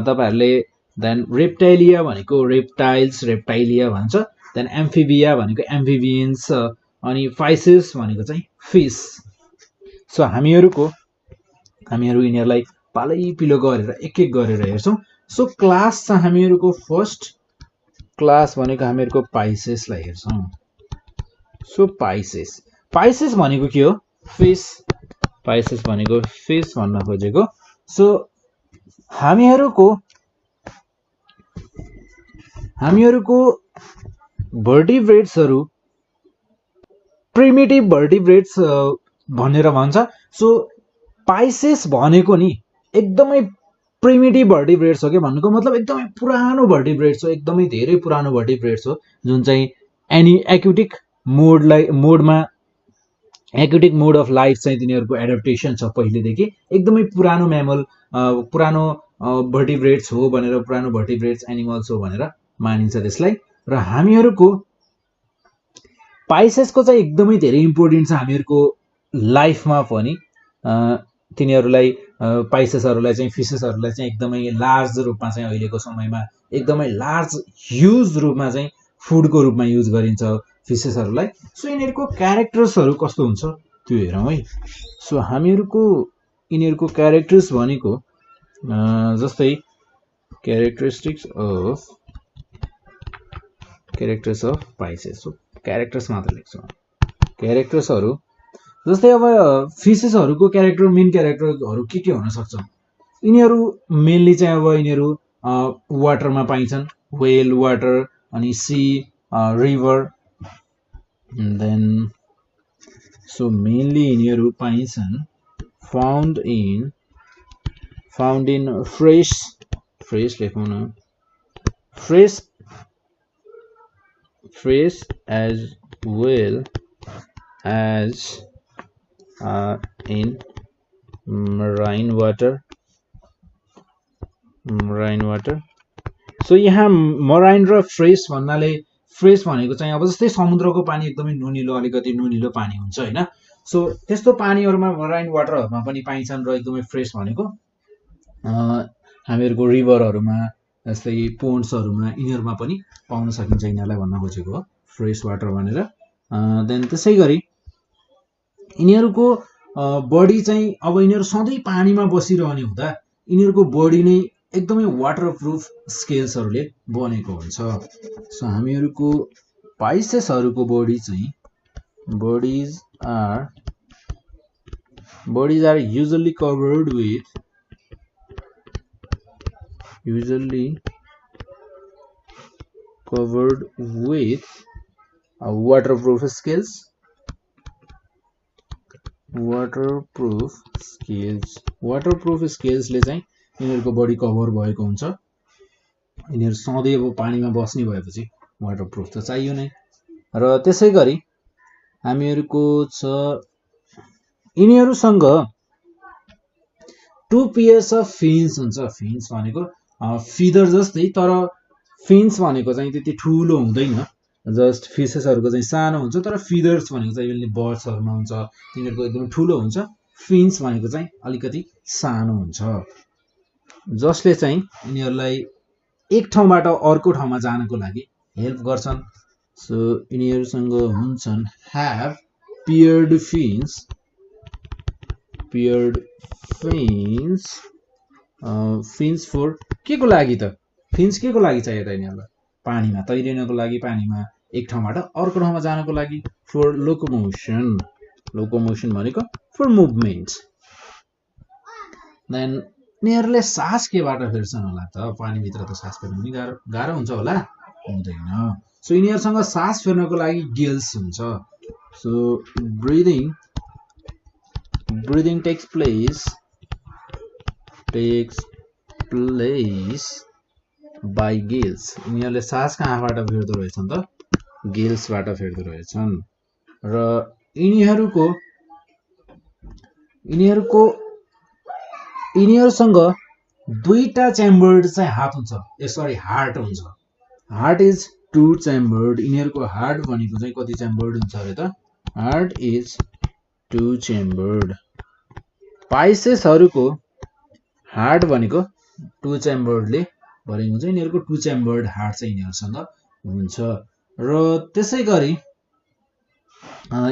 Speaker 1: तपाईहरुले देन रेप्टाइलिया भनेको रेप्टाइल्स रेप्टाइलिया भन्छ देन एम्फिबिया भनेको एम्फिबियन्स अनि फाइसेस भनेको चाहिँ फिश सो हामीहरु यिनीहरुलाई पालै पिलो गरेर एक एक गरेर हेर्छौं सो क्लास चाहिँ हामीहरुको फर्स्ट क्लास भनेको हामीहरुको पाइसेसलाई हेर्छौं सो पाइसेस भनेको के हो फिश पाइसेस भनेको फिश भन्न खोजेको सो हामीहरुको भर्टिब्रेट्सहरु प्रिमिटिभ भर्टिब्रेट्स भनेर भन्छ सो पाइसेस भनेको नि एकदमै प्रिमिटिभ भर्टिब्रेट्स हो के भन्नुको मतलब एकदमै पुरानो भर्टिब्रेट्स हो एकदमै धेरै पुरानो भर्टिब्रेट्स हो जुन चाहिँ एक्युटिक मोड अफ लाइफ चाहिँ तिनीहरुको एडाप्टेसन छ पहिलेदेखि एकदमै पुरानो म्यामल पुरानो भर्टिब्रेट्स हो भनेर पुरानो भर्टिब्रेट्स एनिमल्स हो भनेर मानिन्छ त्यसलाई र हामीहरुको पाइसेसको चाहिँ एकदमै धेरै इम्पोर्टेन्ट छ हामीहरुको लाइफमा पनि तिनीहरुलाई पाइसेसहरुलाई चाहिँ फिशेसहरुलाई चाहिँ एकदमै लार्ज रूपमा चाहिँ अहिलेको समयमा एकदमै लार्ज ह्युज रूपमा चाहिँ फुडको रूपमा युज गरिन्छ फिशेसहरुलाई सो यिनीहरुको क्यारेक्टर्सहरु कस्तो हुन्छ त्यो हेरौं है सो हामीहरुको यिनीहरुको क्यारेक्टर्स भनेको जस्तै characteristics of Pisces so characters मात्र लेख्छौं क्यारेक्टर्सहरु जस्तै अब फिशेसहरुको क्यारेक्टर मेन क्यारेक्टरहरु के हुन सक्छ यिनीहरु मेनली चाहिँ अब यिनीहरु वाटरमा पाइन्छन् व्हेल वाटर अनि sea river then so mainly यिनीहरु पाइन्छन् फाउन्ड इन फ्रेश लेखौं न fresh as well as in marine water सो यहाँ मराइन र फ्रेश भन्नाले फ्रेश भनेको चाहिँ अब जस्तै समुद्रको पानी एकदमै अलिकति नुनिलो पानी हुन्छ हैन सो त्यस्तो पानीहरुमा मराइन वाटरहरुमा पनि पाइन्छन् र एकदमै फ्रेश भनेको हामीहरुको रिभरहरुमा जस्तै पोन्ड्सहरुमा यिनीहरुमा पनि पाउन सकिन्छ यिनीहरुलाई भन्न खोजेको हो फ्रेश वाटर भनेर देन त्यसैगरी यिनीहरुको बडी चाहिँ अब यिनीहरु सधैं पानीमा बसिरहने हुँदा यिनीहरुको बडी नै एकदमै वाटरप्रुफ स्केल्सहरुले बनेको हुन्छ सो हामीहरुको पाइसेसहरुको बडी चाहिँ bodies are usually covered with waterproof scales ले चाहिँ यिनीहरुको बडी कभर भएको हुन्छ यिनीहरु सधैं अब पानीमा बस्ने भएपछि वाटरप्रुफ त चाहियो नै र त्यसैगरी हामीहरुको छ यिनीहरुसँग 2 pairs of fins हुन्छ फिन्स भनेको फिदर जस्तै तर फिन्स भनेको चाहिँ त्यति ठूलो हुँदैन जस्ट फिशेसहरुको चाहिँ सानो हुन्छ तर फिदर्स भनेको चाहिँ यिनीहरुले बर्ड्सहरुमा हुन्छ तिनीहरुको एकदमै ठूलो हुन्छ फिन्स भनेको चाहिँ अलिकति सानो हुन्छ जसले चाहिँ यिनीहरुलाई एक ठाउँबाट अर्को ठाउँमा जानको लागि हेल्प गर्छन् सो यिनीहरुसँग हुन्छन् have paired fins fins for के को लागि त फिन्स के को लागि चाहियो त यिनीहरुलाई पानीमा तैरिनको लागि पानीमा एक ठाउँबाट अर्को ठाउँमा जानको लागि फर लोकोमोसन भनेको फर मुभमेन्ट देन यिनीहरुले सास केबाट फेर्छन् होला त पानी भित्र त सास फेर्नु नि गाह्रो हुन्छ होला हुँदैन सो यिनीहरुसँग सास फेर्नको लागि गिल्स हुन्छ so breathing takes place by gills यिनीहरुले सास कहाँबाट फेर्दो रहेछन् त गिल्सबाट फेर्दो रहेछन् र यिनीहरुसँग दुईटा च्याम्बर्ड चाहिँ हार्ट हुन्छ हार्ट इज 2 च्याम्बर्ड यिनीहरुको हार्ट भनेको चाहिँ कति च्याम्बर्ड हुन्छ अरे त हार्ट इज टु चेम्बर्ड। पाइसेसहरुको हार्ट भनेको टु चेम्बर्डले भरिएको हुन्छ। यिनीहरुको टु चेम्बर्ड हार्ट चाहिँ यिनीहरुसँग हुन्छ र त्यसै गरी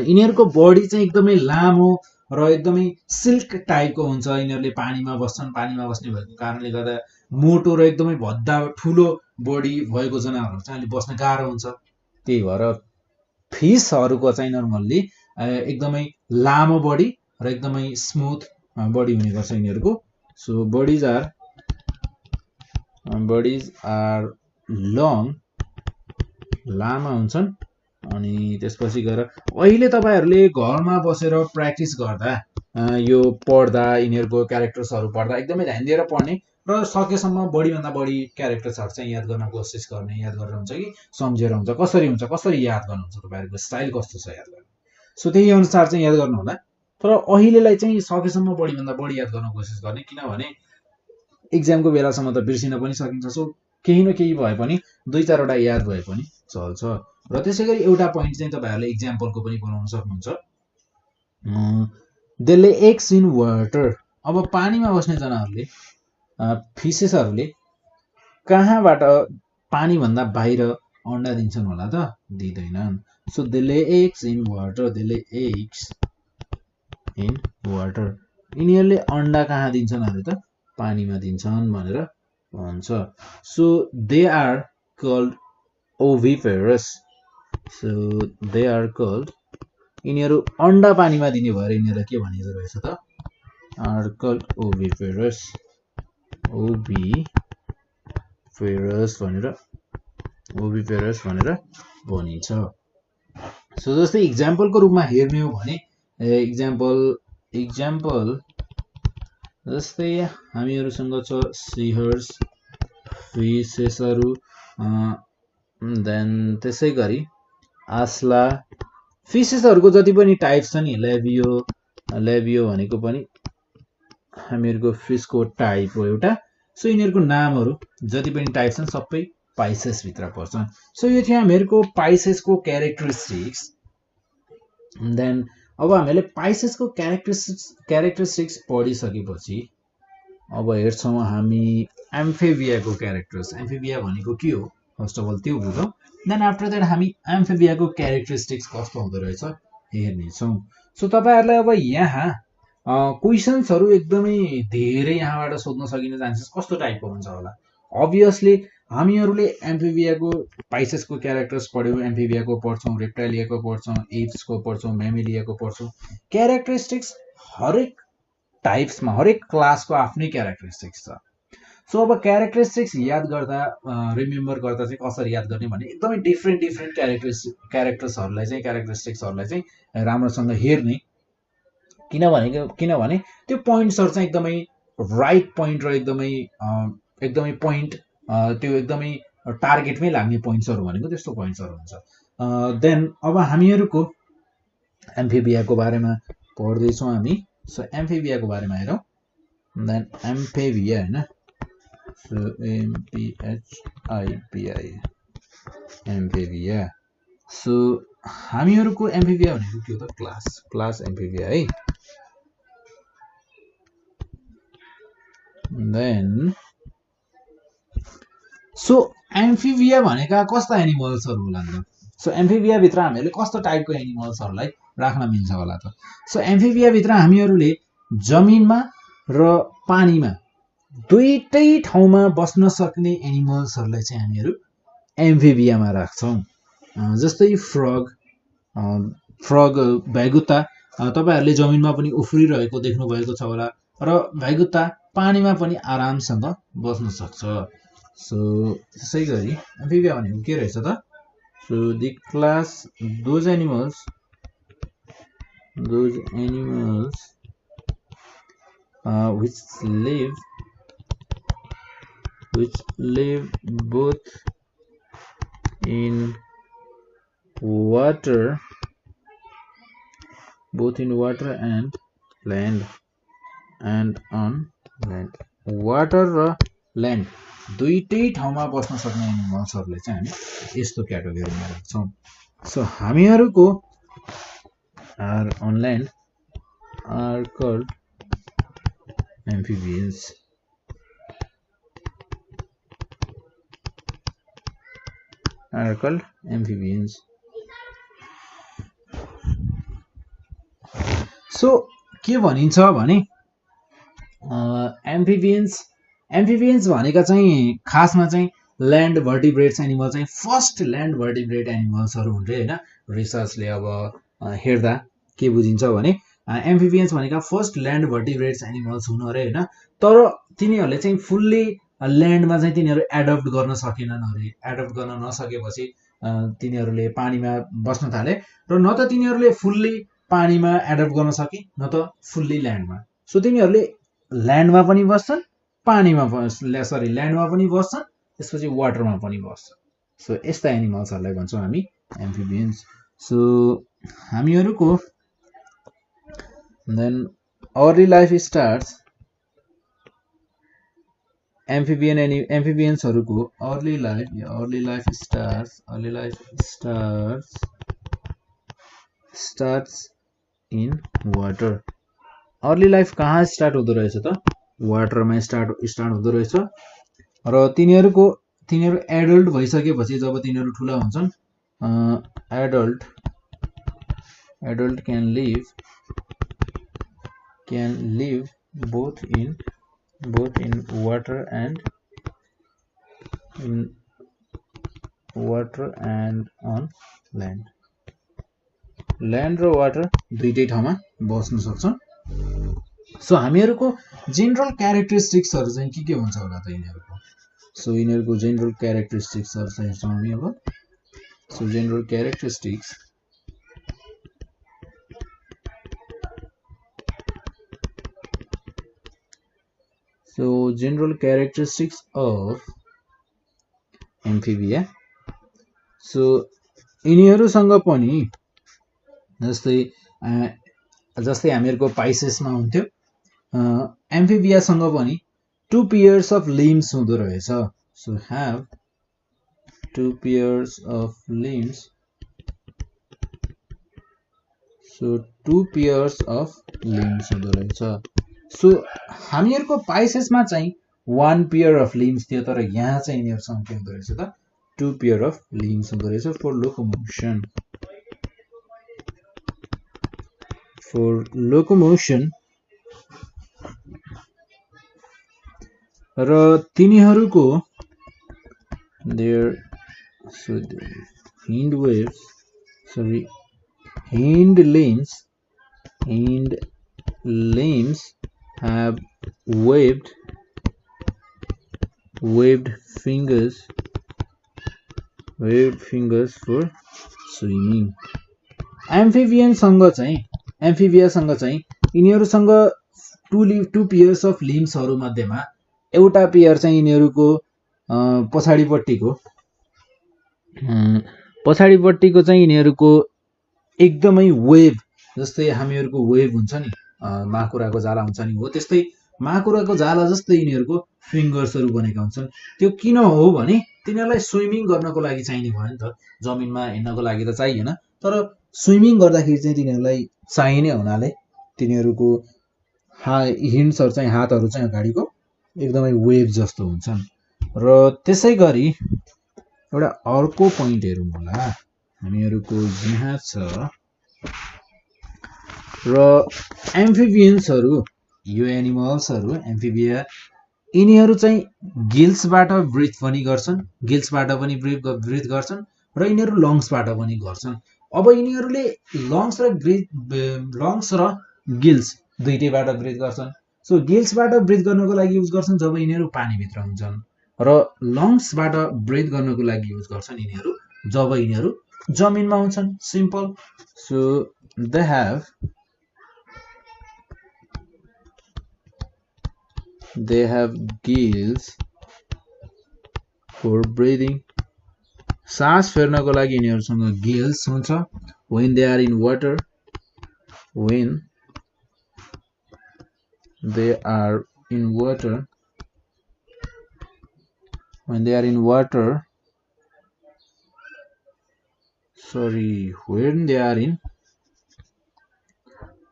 Speaker 1: यिनीहरुको बडी चाहिँ एकदमै लामो र एकदमै सिल्क टाइपको हुन्छ। यिनीहरुले पानीमा बस्छन्। पानीमा बस्ने भएको कारणले गर्दा मोटो र एकदमै भद्दा ठुलो बडी भएको जनावरहरु चाहिँ अलि बस्न गाह्रो हुन्छ। त्यही भएर फिसहरुको चाहिँ नर्मल्ली एकदमै लामो बडी र एकदमै स्मुथ बडी हुने गर्छ यिनीहरुको। सो बडिज आर लङ, लामा हुन्छन्। अनि त्यसपछि गएर अहिले तपाईहरुले घरमा बसेर प्र्याक्टिस गर्दा यो पढ्दा यिनीहरुको क्यारेक्टर्सहरु पढ्दा एकदमै ध्यान दिएर पढ्ने र सकेसम्म बढीभन्दा बढी क्यारेक्टर्सहरु चाहिँ याद गर्न कोसिस गर्ने। याद गरेर हुन्छ कि सम्झेर हुन्छ, कसरी याद गर्नुहुन्छ, तपाईहरुको स्टाइल कस्तो छ याद गर्ने। सो त्यही अनुसार चाहिँ याद गर्नु होला। तर अहिलेलाई चाहिँ सकेसम्म बढीभन्दा बढी याद गर्न कोसिस गर्ने, किनभने एक्जामको बेलासम्म त बिर्सिन पनि सकिन्छ। सो केही न केही भए पनि 2-4 वटा याद भए पनि चल्छ। र त्यसैगरी एउटा पोइन्ट चाहिँ तपाईहरुले एक्जाम्पलको पनि बनाउन सक्नुहुन्छ। They lay eggs in water. अब पानीमा बस्ने जनावरले फिसेसहरुले कहाँबाट पानी भन्दा बाहिर अन्डा दिन्छन् होला त? दिदैनन्। So they lay eggs in water, they lay eggs in water. यिनीहरुले अन्डा कहाँ दिन्छन् अरे त? पानीमा दिन्छन् भनेर भन्छ। So they are called oviparous. So they are called, यिनीहरु अन्डा पानीमा दिने भएर यिनीहरुलाई के भनिएको रहेछ त? Are called ओभिपेरस। ओभिपेरस भनेर भनिन्छ। सो जस्तै एक्जाम्पलको रूपमा हेर्ने हो भने एक्जाम्पल जस्तै हामीहरुसँग छ सीहर्स, फिसेसहरु, देन त्यसै गरी आस्ला। फिसेसहरुको जति पनि टाइप्स छ नि, लेबियो भनेको पनि हामीहरुको फिसको टाइप हो एउटा। सो यिनीहरुको नामहरु जति पनि टाइप छन् सबै पाइसेस भित्र पर्छन्। सो यो थियो हामीहरुको पाइसेसको क्यारेक्टरिस्टिक्स। देन अब हामीले पाइसेसको क्यारेक्टरिस्टिक्स पढिसकेपछि अब हेर्छौं हामी एम्फिबियाको क्यारेक्टर्स। एम्फिबिया भनेको के हो फर्स्ट अफ अल त्यो बुझौं। देन आफ्टर दैट हामी एम्फिबियाको क्यारेक्टरिस्टिक्स कस्तो हुँदो रहेछ हेर्ने छौं। सो तपाईहरुलाई अब यहाँ क्वेशन्सहरु एकदमै धेरै यहाँबाट सोध्न सकिने चान्सेस कस्तो टाइपको हुन्छ होला? अभियसली हामीहरुले एम्फिबियाको पाइसेसको क्यारेक्टर्स पढ्यौं, एम्फिबियाको पढ्छौं, रेप्टाइलियाको पढ्छौं, एप्सको पढ्छौं, म्यामेलियाको पढ्छौं। क्यारेक्टरिस्टिक्स हरेक टाइप्समा, हरेक क्लासको आफ्नै क्यारेक्टरिस्टिक्स छ। सो अब क्यारेक्टरिस्टिक्स याद गर्दा रिमेम्बर गर्दा चाहिँ कसरी याद गर्ने भने एकदमै डिफ्रेन्ट क्यारेक्टरिस्टिक्सहरुलाई चाहिँ राम्रोसँग हेर्ने। किनभने त्यो पोइन्ट्सहरु चाहिँ एकदमै राइट पोइन्ट र एकदमै पोइन्ट, त्यो एकदमै टार्गेटमै लाग्ने पोइन्ट्सहरु भनेको त्यस्तो पोइन्ट्सहरु हुन्छ। देन अब हामीहरुको एम्फिबियाको बारेमा पढ्दै छौं हामी। सो एम्फिबियाको बारेमा हेरौं। देन एम्फिबिया हैन, सो एमपीएचआईपीआई एम्फिबिया। सो हामीहरुको एम्फिबिया भनेको के हो त? क्लास एम्फिबिया है। देन सो एम्फिबिया भनेका कस्ता एनिमल्सहरु होला त? सो एम्फिबिया भित्र हामीले कस्तो टाइपको एनिमल्सहरुलाई राख्न मिल्छ होला त? सो एम्फिबिया भित्र हामीहरुले जमिनमा र पानीमा दुईटै ठाउँमा बस्न सक्ने एनिमल्सहरुलाई चाहिँ हामीहरु एम्फिबियामा राख्छौं। जस्तै फ्रग भैगुता तपाईहरुले जमिनमा पनि उफ्रिरहेको देख्नु भएको छ होला र भैगुता पानीमा पनि आरामसँग बस्न सक्छ। सो त्यसै गरी एम्फिबिया भनेको के रहेछ त? So the class those animals which live both in water and land and on land। Water र ल्यान्ड दुईटै ठाउँमा बस्न सक्ने एनिमल्सहरुले चाहिँ हामी यस्तो क्याटेगोरीमा राख्छौं। सो हामीहरुको are on land are called amphibians. Are called amphibians. So के भनिन्छ भने एम्फिबियन्स भनेका चाहिँ खासमा चाहिँ ल्यान्ड भर्टिब्रेट्स एनिमल चाहिँ फर्स्ट ल्यान्ड भर्टिब्रेट एनिमल्सहरू हुन् रे हैन। रिसर्चले अब हेर्दा के बुझिन्छ भने एम्फिबियन्स भनेका फर्स्ट ल्यान्ड भर्टिब्रेट्स एनिमल्स हुन् अरे हैन। तर तिनीहरूले चाहिँ फुल्ली ल्यान्डमा चाहिँ तिनीहरू एडप्ट गर्न सकेनन् अरे। एडप्ट गर्न नसकेपछि तिनीहरूले पानीमा बस्न थाले र न त तिनीहरूले फुल्ली पानीमा एडप्ट गर्न सके न त फुल्ली ल्यान्डमा। सो तिनीहरूले ल्यान्डमा पनि बस्छन् पानीमा ल्यान्डमा पनि बस्छन् त्यसपछि वाटरमा पनि बस्छन्। सो यस्ता एनिमल्सहरूलाई भन्छौँ हामी एम्फिबियन्स। सो हामीहरूको देन अर्ली लाइफ स्टार्ट्स एम्फिबियन्सहरूको early life starts in water. Early life कहाँ स्टार्ट हुँदो रहेछ त? वाटरमा स्टार्ट हुँदो रहेछ र तिनीहरू एडल्ट भइसकेपछि जब तिनीहरू ठुला हुन्छन् adult can live both in water and on land र वाटर दुईटै ठाउँमा बस्न सक्छन्। सो हामीहरूको जेनरल क्यारेक्टरिस्टिक्सहरू चाहिँ के हुन्छ होला त यिनीहरूको? सो यिनीहरूको जेनरल क्यारेक्टरिस्टिक्सहरू चाहिँ हेर्छौँ हामी अब। So general characteristics of amphibia. So यिनीहरूसँग पनि जस्तै हामीहरूको पाइसेसमा हुन्थ्यो एम्फिबियासँग पनि 2 pairs of limbs हुँदो रहेछ। So have 2 pairs of limbs। So 2 pairs of limbs हुँदो रहेछ। सो हामीहरूको पाइसेसमा चाहिँ 1 pair of limbs थियो तर यहाँ चाहिँ यिनीहरूसँग के हुँदो रहेछ त? 2 pair of limbs हुँदो रहेछ for locomotion। र तिनीहरूको hind limbs have webbed fingers for swimming। एम्फिबियासँग चाहिँ यिनीहरूसँग 2 pairs of limbsहरू मध्येमा एउटा पेयर चाहिँ यिनीहरूको पछाडिपट्टिको चाहिँ यिनीहरूको एकदमै वेभ, जस्तै हामीहरूको वेभ हुन्छ नि माकुराको जाला हुन्छ नि, हो त्यस्तै माकुराको जाला जस्तै यिनीहरूको फिङ्गर्सहरू बनेका हुन्छन्। त्यो किन हो भने तिनीहरूलाई स्विमिङ गर्नको लागि चाहिने भयो नि त। जमिनमा हिँड्नको लागि त चाहिएन तर स्विमिङ गर्दाखेरि चाहिँ तिनीहरूलाई चाहिने हुनाले तिनीहरूको हिन्ड्सहरू चाहिँ हातहरू चाहिँ अगाडिको एकदमै वेभ जस्तो हुन्छन्। र त्यसै गरी एउटा अर्को पोइन्ट हेरौँ होला हामीहरूको यहाँ छ। र एम्फिबियन्सहरू यो एनिमल्सहरू एम्फिबिया यिनीहरू चाहिँ गिल्सबाट ब्रिथ पनि गर्छन् र यिनीहरू लङ्सबाट पनि गर्छन्। अब यिनीहरूले लङ्स र गिल्स दुईटैबाट ब्रिथ गर्छन्। सो गिल्सबाट ब्रिथ गर्नको लागि युज गर्छन् जब यिनीहरू पानीभित्र हुन्छन् र लङ्सबाट ब्रिथ गर्नको लागि युज गर्छन् यिनीहरू जब यिनीहरू जमिनमा हुन्छन्। Simple. So they have gills for breathing। सास फेर्नको लागि यिनीहरूसँग गिल्स हुन्छ। when they are in water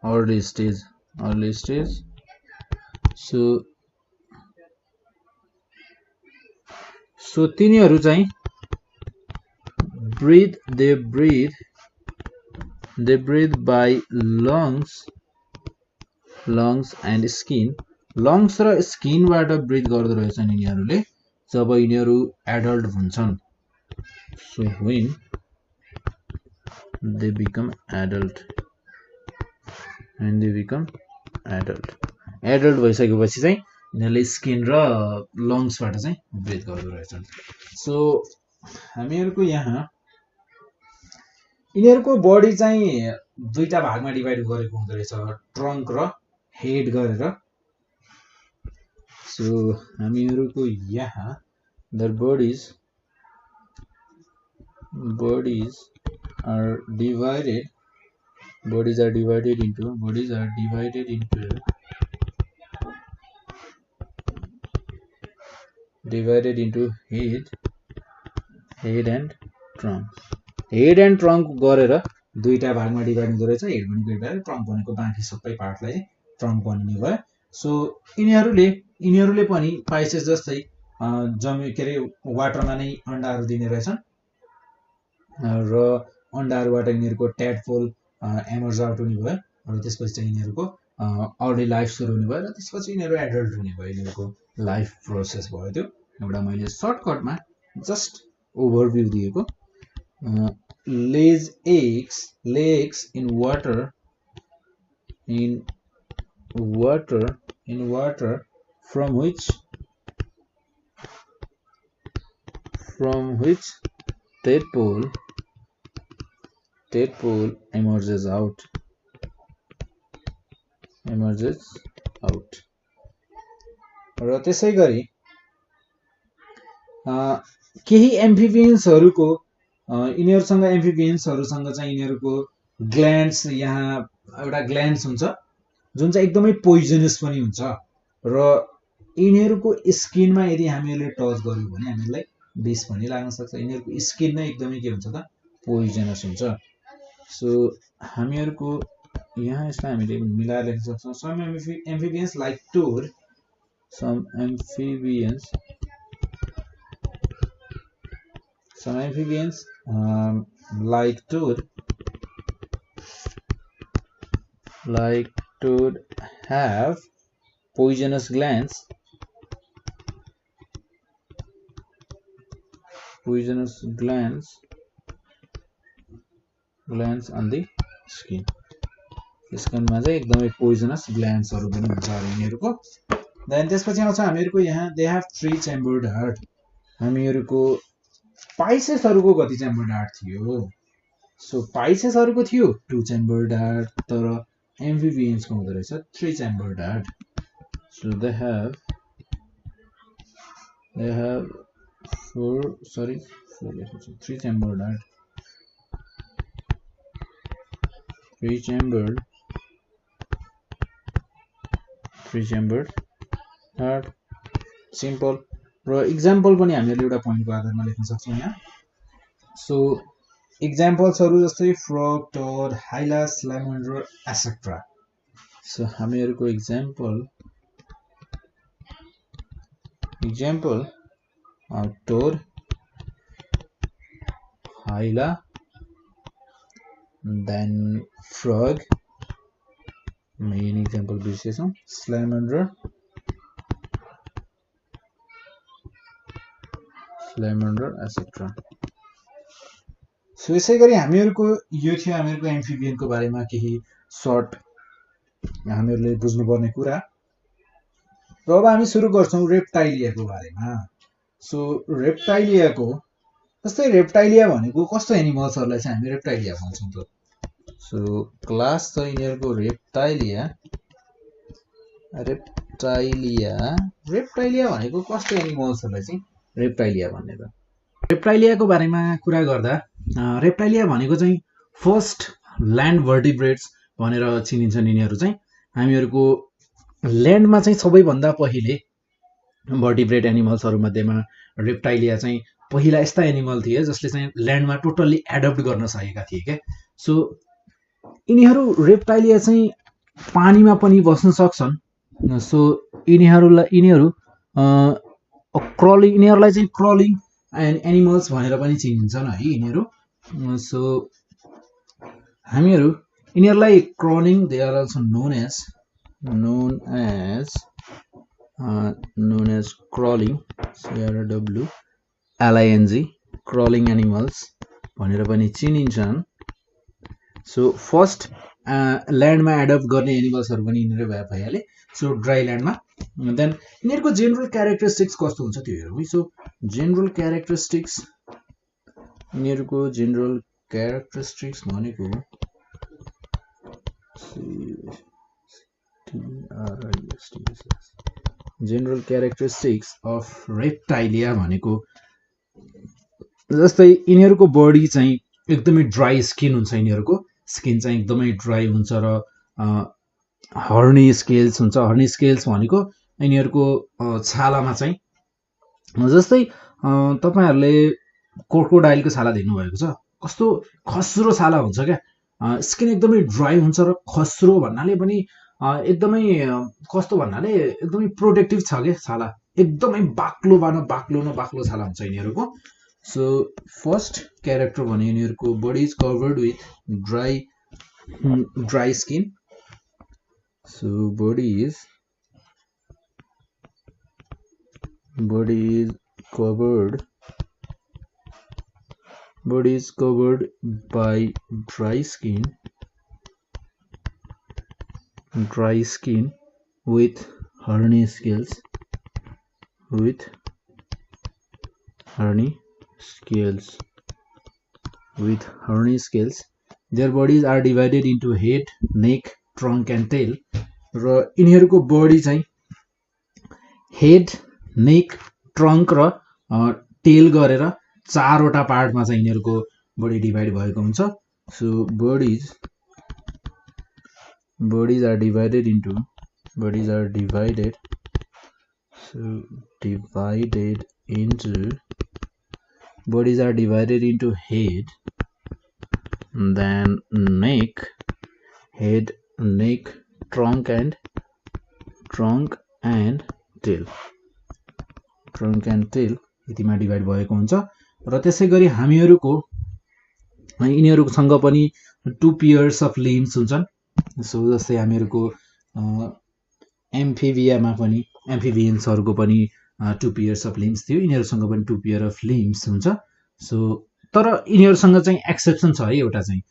Speaker 1: early stage early stage. So तिनीहरु चाहिँ they breathe by lungs and skin. lungs र skin बाट ब्रीथ गर्दै रहेछन् यिनीहरुले जब यिनीहरु एडल्ट हुन्छन्. So when they become adult adult भइसकेपछि चाहिँ यिनीहरुले स्किन र लंग्स बाट चाहिँ ब्रीथ गर्दै रहेछन्. सो हामीहरुको यहाँ यिनीहरुको बडी चाहिँ दुईटा भागमा डिभाइड गरेको हुँदै रहेछ, ट्रंक र हेड गरेर. सो हामीहरुको यहाँ their bodies are divided into head and trunk. Head and trunk गरेर दुईटा भागमा डिभाइड हुँदै रहेछ. हेड भनेको एउटा, ट्रंक भनेको बाँकी सबै पार्टलाई ट्रंक बनिने भयो. सो यिनीहरुले पनि पाइसेस जस्तै वाटरमा नै अण्डाहरु दिने रहेछन् र अण्डाहरुबाट यिनीहरुको ट्याडपोल एमर्ज आउट हुने भयो र त्यसपछि चाहिँ यिनीहरुको अर्ली लाइफ सुरु हुने भयो र त्यसपछि यिनीहरु एडल्ट हुने भयो. यिनीहरुको लाइफ प्रोसेस भयो. त्यो एउटा मैले सर्टकटमा जस्ट ओभरभ्यू दिएको. lays eggs in water from which tadpole emerges out. र त्यसै गरी केही एम्फिबियन्सहरुको यिनीहरुसँग चाहिँ यिनीहरुको ग्ल्यान्ड्स, यहाँ एउटा ग्ल्यान्ड्स हुन्छ जुन चाहिँ एकदमै पोइजनस पनि हुन्छ र यिनीहरुको स्किनमा यदि हामीले टच गर्यौं भने हामीलाई विष पनि लाग्न सक्छ. यिनीहरुको स्किन नै एकदमै के हुन्छ त पोइजनस हुन्छ. सो हामीहरुको यहाँ यसलाई हामीले मिलाएर लेख्न सक्छौं. some amphibians like toad like toad have poisonous glands on the skin. स्किनमा चाहिँ एकदमै पोइजनस ग्ल्यान्ड्सहरु पनि हुन्छ यिनीहरुको. देन त्यसपछि आउँछ हामीहरुको यहाँ they have 3 chambered heart. हामीहरुको पाइसेसहरुको कति chambered heart थियो? सो पाइसेसहरुको थियो 2 chambered heart, तर amphibians को हुँदै रहेछ 3 chambered heart. So they have 3 chambered heart. 3 chambered heart. Simple. र एक्जाम्पल पनि हामीले एउटा पोइन्टको आधारमा लेख्न सक्छौं यहाँ. सो एक्जाम्पल्सहरु जस्तै फ्रग, टोड, हाइला, स्यालामान्डर, एसेट्रा. सो हामीहरुको एक्जाम्पल टोड, हाइला, then frog, main example बिर्सेछौं, salamander, etc. So यसै गरी हामीहरुको यो थियो हामीहरुको एम्फिबियनको बारेमा केही सर्ट हामीहरुले बुझ्नुपर्ने कुरा. र अब हामी सुरु गर्छौं रेप्टाइलियाको बारेमा. सो रेप्टाइलियाको जस्तै रेप्टाइलिया भनेको कस्तो एनिमल्सहरुलाई चाहिँ हामी रेप्टाइलिया भन्छौं त? सो क्लास छ यिनीहरुको रेप्टाइलिया भनेको कस्तो एनिमल्सहरुलाई चाहिँ रेप्टाइलिया भन्ने त? रेप्टाइलियाको बारेमा कुरा गर्दा रेप्टाइलिया भनेको चाहिँ फर्स्ट ल्यान्ड भर्टिब्रेट्स भनेर चिनिन्छन्. यिनीहरु चाहिँ हामीहरुको ल्यान्डमा चाहिँ सबैभन्दा पहिले भर्टिब्रेट एनिमल्सहरु मध्येमा रेप्टाइलिया चाहिँ पहिला यस्ता एनिमल थिए जसले चाहिँ ल्यान्डमा टोटल्ली एडप्ट गर्न सकेका थिए के. सो यिनीहरु रेप्टाइलिया चाहिँ पानीमा पनि बस्न सक्छन्। सो यिनीहरू यिनीहरूलाई चाहिँ क्रलिङ एन्ड एनिमल्स भनेर पनि चिनिन्छन् है यिनीहरू। सो हामीहरू यिनीहरूलाई crawling they are also known as crawling CRWLING crawling animals भनेर पनि चिनिन्छन्। सो फर्स्ट ल्यान्डमा एडप्ट गर्ने एनिमल्सहरू पनि यिनीहरू भइहाले। सो ड्राई ल्यान्डमा देन यिनीहरूको जेनरल क्यारेक्टरिस्टिक्स कस्तो हुन्छ त्यो हेरौँ है। सो जेनरल क्यारेक्टरिस्टिक्स यिनीहरूको जेनरल क्यारेक्टरिस्टिक्स भनेको जेनरल क्यारेक्टरिस्टिक्स अफ रेप्टाइलिया भनेको जस्तै यिनीहरूको बडी चाहिँ एकदमै ड्राई स्किन हुन्छ। यिनीहरूको स्किन चाहिँ एकदमै ड्राई हुन्छ र हर्नी स्केल्स हुन्छ। हर्नी स्केल्स भनेको यिनीहरूको छालामा चाहिँ जस्तै तपाईहरुले क्रोकोडाइलको छाला देख्नुभएको छ, कस्तो खस्रो छाला हुन्छ क्या। स्किन एकदमै ड्राई हुन्छ र खस्रो भन्नाले पनि एकदमै कस्तो भन्नाले एकदमै प्रोटेक्टिभ छ के छाला, एकदमै बाक्लो छाला हुन्छ यिनीहरूको। सो फर्स्ट क्यारेक्टर भने यिनीहरूको body is covered with dry skin. So body is covered by dry skin with horny scales their bodies are divided into head, neck, trunk and tail। र यिनीहरूको बडी चाहिँ हेड, नेक, trunk र tail गरेर चारवटा पार्टमा चाहिँ यिनीहरूको बडी डिभाइड भएको हुन्छ। So bodies are divided into head, then neck, trunk and tail यतिमा डिभाइड भएको हुन्छ। र त्यसै गरी यिनीहरूसँग पनि 2 पेयर्स अफ लिम्स हुन्छन्। सो जस्तै हामीहरूको एम्फिबियन्सहरूको पनि 2 पेयर्स अफ लिम्स थियो, यिनीहरूसँग पनि 2 पेयर अफ लिम्स हुन्छ। सो तर यिनीहरूसँग चाहिँ एक्सेप्सन छ है, एउटा चाहिँ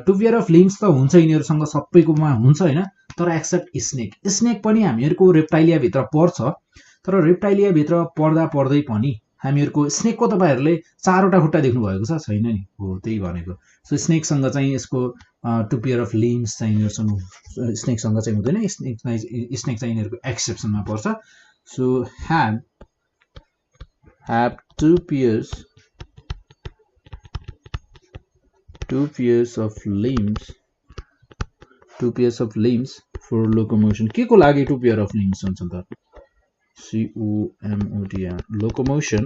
Speaker 1: 2 पेयर अफ लिम्स त हुन्छ यिनीहरूसँग, सबैकोमा हुन्छ हैन, तर एक्सेप्ट स्नेक पनि हामीहरूको रेप्टाइलिया भित्र पर्छ। तर रेप्टाइलिया भित्र पर्दै पनि हामीहरूको स्नेकको तपाईहरुले 4वटा खुट्टा देख्नु भएको छ छैन नि, हो त्यही भनेको। सो स्नेकसँग चाहिँ यसको 2 पेयर अफ लिम्स चाहिँ यिनीहरुसँग स्नेकसँग चाहिँ हुँदैन, स्नेक चाहिँ यिनीहरूको एक्सेप्सनमा पर्छ। So have 2 pairs of limbs for locomotion। के को लागि 2 पेयर अफ लिम्स हुन्छ त? COMOTR locomotion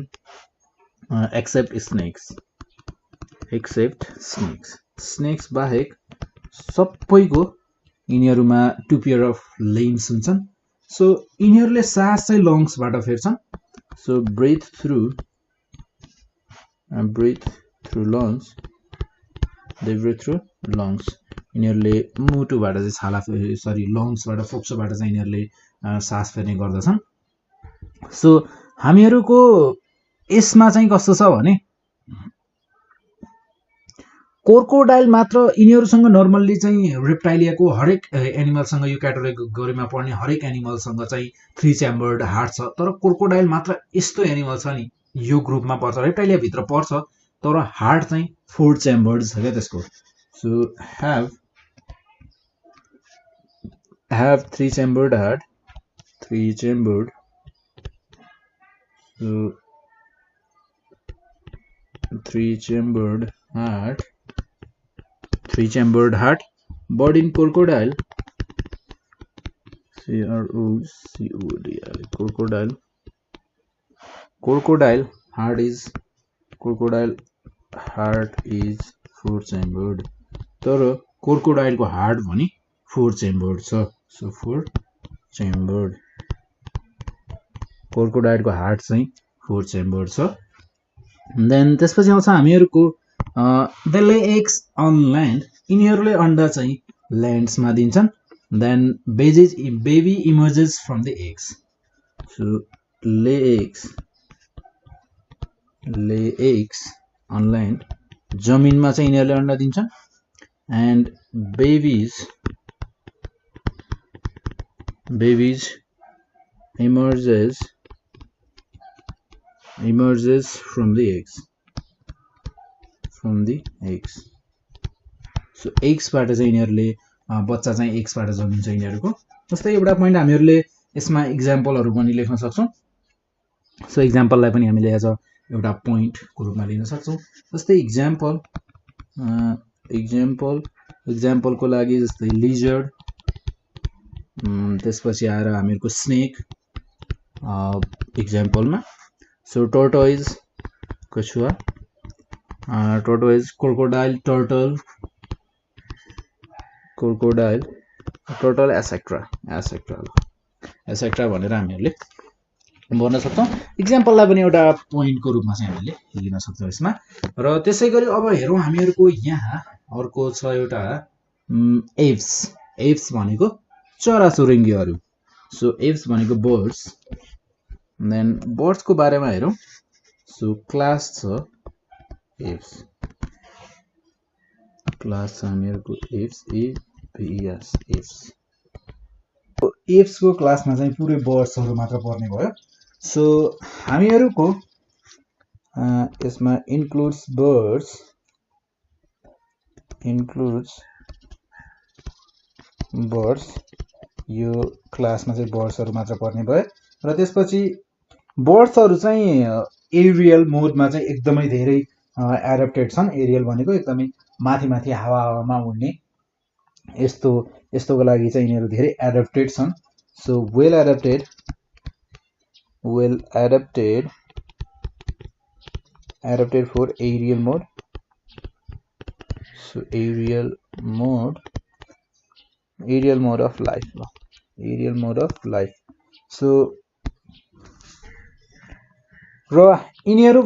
Speaker 1: except snakes बाहेक सबैको यिनीहरुमा 2 पेयर अफ लिम्स हुन्छन्। सो यिनीहरुले सास चाहिँ लङ्सबाट फेर्छन्। So breathe through lungs, they breathe through lungs। यिनीहरुले मुटुबाट चाहिँ छाला लङ्सबाट फोक्सोबाट चाहिँ यिनीहरुले सास फेर्ने गर्दछन्। सो हामीहरूको यसमा चाहिँ कस्तो छ भने क्रोकोडाइल मात्र यिनीहरुसँग नर्मल्ली चाहिँ रेप्टाइलियाको हरेक एनिमलसँग यो क्याटेगोरीमा पर्ने हरेक एनिमलसँग चाहिँ 3 च्याम्बर्ड हार्ट छ। तर क्रोकोडाइल मात्र यस्तो एनिमल छ नि यो ग्रुपमा पर्छ, रेप्टाइलिया भित्र पर्छ, तर हार्ट चाहिँ 4 च्याम्बर्ड छ क्या त्यसको। So have 3 chambered heart, 3 chambered heart। But in crocodile, crocodile heart is 4 chambered। तर क्रोकोडाइल को हार्ट भने फोर चेम्बर्ड छ सो फोर चेम्बर्ड क्रोकोडाइलको हार्ट चाहिँ फोर चेम्बर्ड छ देन त्यसपछि आउँछ हामीहरुको they lay eggs on land यिनीहरुले अण्डा चाहिँ ल्यान्ड्समा दिन्छन् then baby emerges from the eggs so lay eggs on land जमिनमा चाहिँ यिनीहरुले अण्डा दिन्छन् and babies emerges from the eggs so eggs बाट चाहिँ यिनीहरुले बच्चा चाहिँ eggs बाट जन्मिन्छ यिनीहरुको जस्तै एउटा पॉइन्ट हामीहरुले यसमा एक्जाम्पलहरु पनि लेख्न सक्छौं सो एक्जाम्पललाई पनि हामीले एज अ एउटा पॉइन्ट को रूपमा लिन सक्छौं जस्तै एक्जाम्पल को लागि जस्तै लिजर्ड त्यसपछि आएर हामीहरुको स्नेक एक्जाम्पलमा सो टर्टोइज कछुवा टर्टोइज क्रोकोडाइल टर्टल एसेक्ट्रा भनेर हामीहरुले भन्न सक्छौं एक्जाम्पललाई पनि एउटा पोइन्टको रूपमा चाहिँ हामीले लिन सक्छौं यसमा र त्यसैगरी अब हेरौं हामीहरुको यहाँ अर्को छ एउटा एव्स भनेको चराचुरुङ्गीहरु सो एव्स भनेको बर्ड्स देन बर्ड्स को बारेमा हेरौं सो क्लास छ एव्स क्लास छ हामीहरुको एव्स को क्लासमा चाहिँ पुरै बर्ड्सहरु मात्र पर्ने भयो सो हामीहरुको यसमा इन्क्लुड्स बर्ड्स यो क्लासमा चाहिँ बर्ड्सहरु मात्र पर्ने भयो र त्यसपछि बर्ड्सहरु चाहिँ एरियल मोडमा चाहिँ एकदमै धेरै एडप्टेड छन् एरियल भनेको एकदमै माथि हावामा उड्ने यस्तोको लागि चाहिँ यिनीहरु धेरै एडप्टेड छन् so well adapted for aerial mode so aerial mode of life so र यिनीहरु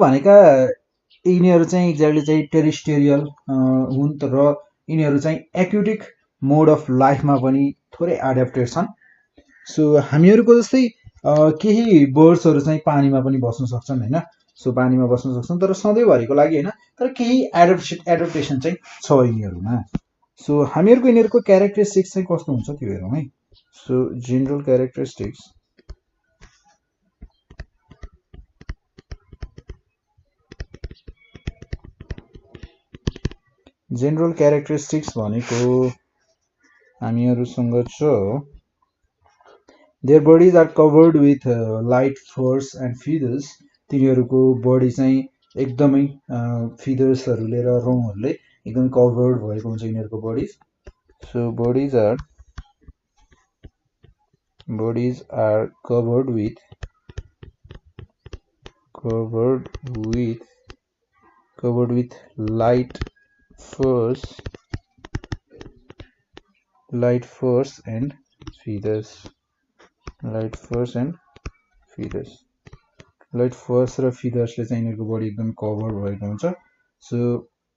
Speaker 1: चाहिँ एक्ज्याक्टली चाहिँ टेरेस्ट्रियल हुन् र यिनीहरु चाहिँ एक्युटिक मोड अफ लाइफमा पनि थोरै एडप्टेड छन् सो हामीहरुको जस्तै केही बर्ड्सहरु चाहिँ पानीमा पनि बस्न सक्छन् हैन सो पानीमा बस्न सक्छन् तर सधैँभरिको लागि हैन तर केही एडप्टेसन चाहिँ छ यिनीहरुमा सो हामीहरुको यिनीहरुको क्यारेक्टरिस्टिक्स चाहिँ कस्तो हुन्छ त्यो हेरौं है सो जनरल क्यारेक्टरिस्टिक्स भनेको हामीहरुसँग छ their bodies are covered with light furs and feathers तिनीहरुको बडी चाहिँ एकदमै फिदर्सहरुले र रौंहरुले एकदमै कभर्ड भएको हुन्छ यिनीहरुको bodies so bodies are covered with light furs and feathers light furs र feathers ले चाहिँ यिनीहरुको बडी एकदम कभर भएको हुन्छ सो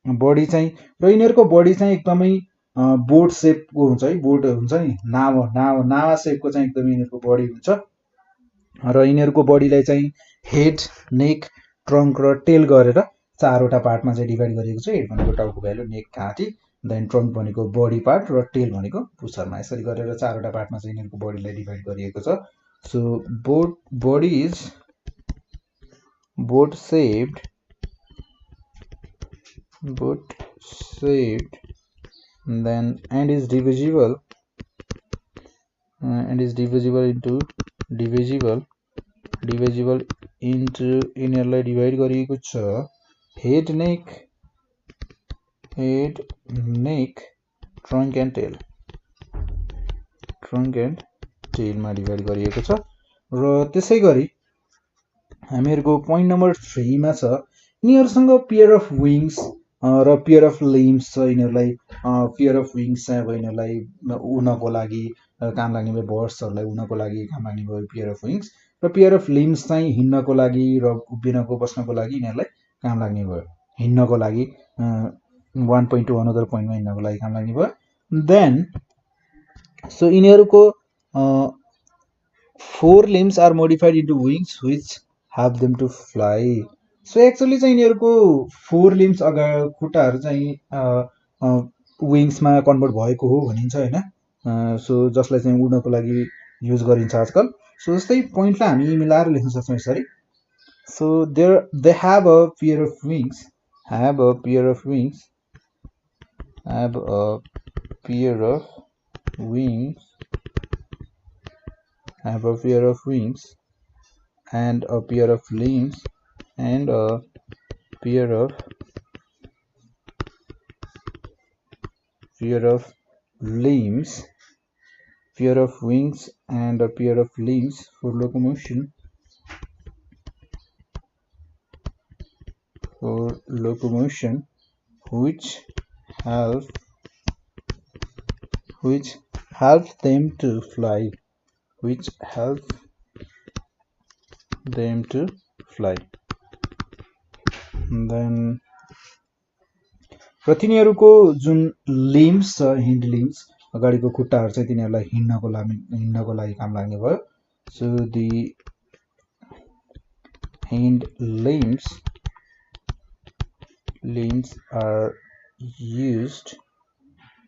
Speaker 1: बडी चाहिँ र यिनीहरुको बडी चाहिँ एकदमै बोट शेपको हुन्छ है बोट हुन्छ नि नावा शेपको चाहिँ एकदमै यिनीहरुको बडी हुन्छ र यिनीहरुको बडीलाई चाहिँ हेड नेक ट्रंक र टेल गरेर चारवटा पार्टमा चाहिँ डिभाइड गरिएको छ हेड भनेको टाउको भ्यालु नेक घाँटी देन ट्रंक भनेको बडी पार्ट र टेल भनेको पुच्छरमा यसरी गरेर चारवटा पार्टमा चाहिँ यिनीहरुको बडीलाई डिभाइड गरिएको छ so body is boat shaped then and is divisible into यिनीहरुलाई डिभाइड गरिएको छ head neck trunk and tail मा डिभाइड गरिएको छ र त्यसैगरी हामीहरुको पोइन्ट नम्बर 3 मा छ यिनीहरुसँग पेयर अफ विंग्स र पेयर अफ लिम्स छ यिनीहरूलाई, पेयर अफ विङ्स चाहिँ अब यिनीहरूलाई उड्नको लागि काम लाग्ने भयो, बर्ड्सहरूलाई उड्नको लागि काम लाग्ने भयो पेयर अफ विङ्स, र पेयर अफ लिम्स चाहिँ हिँड्नको लागि र उभिनको बस्नको लागि यिनीहरूलाई काम लाग्ने भयो, हिँड्नको लागि 1 to another पोइन्टमा हिँड्नको लागि काम लाग्ने भयो। देन सो यिनीहरूको 4 limbs are modified into wings which help them to fly। So actually चाहिँ यिनीहरूको 4 limbs खुट्टाहरू चाहिँ विङ्समा कन्भर्ट भएको हो भनिन्छ होइन। सो जसलाई चाहिँ उड्नको लागि युज गरिन्छ आजकल। सो जस्तै पोइन्टलाई हामी मिलाएर लेख्न सक्छौँ यसरी। So they have a pair of wings, have a pair of wings, have a pair of wings, have a pair of wings and a pair of limbs and a pair of limbs, pair of wings and a pair of limbs for locomotion, which help them to fly, which help them to fly। then र तिनीहरूको जुन limbs छ, हिन्ड limbs अगाडिको खुट्टाहरू चाहिँ तिनीहरूलाई हिँड्नको लागि काम लाग्ने भयो। So the hind limbs are used,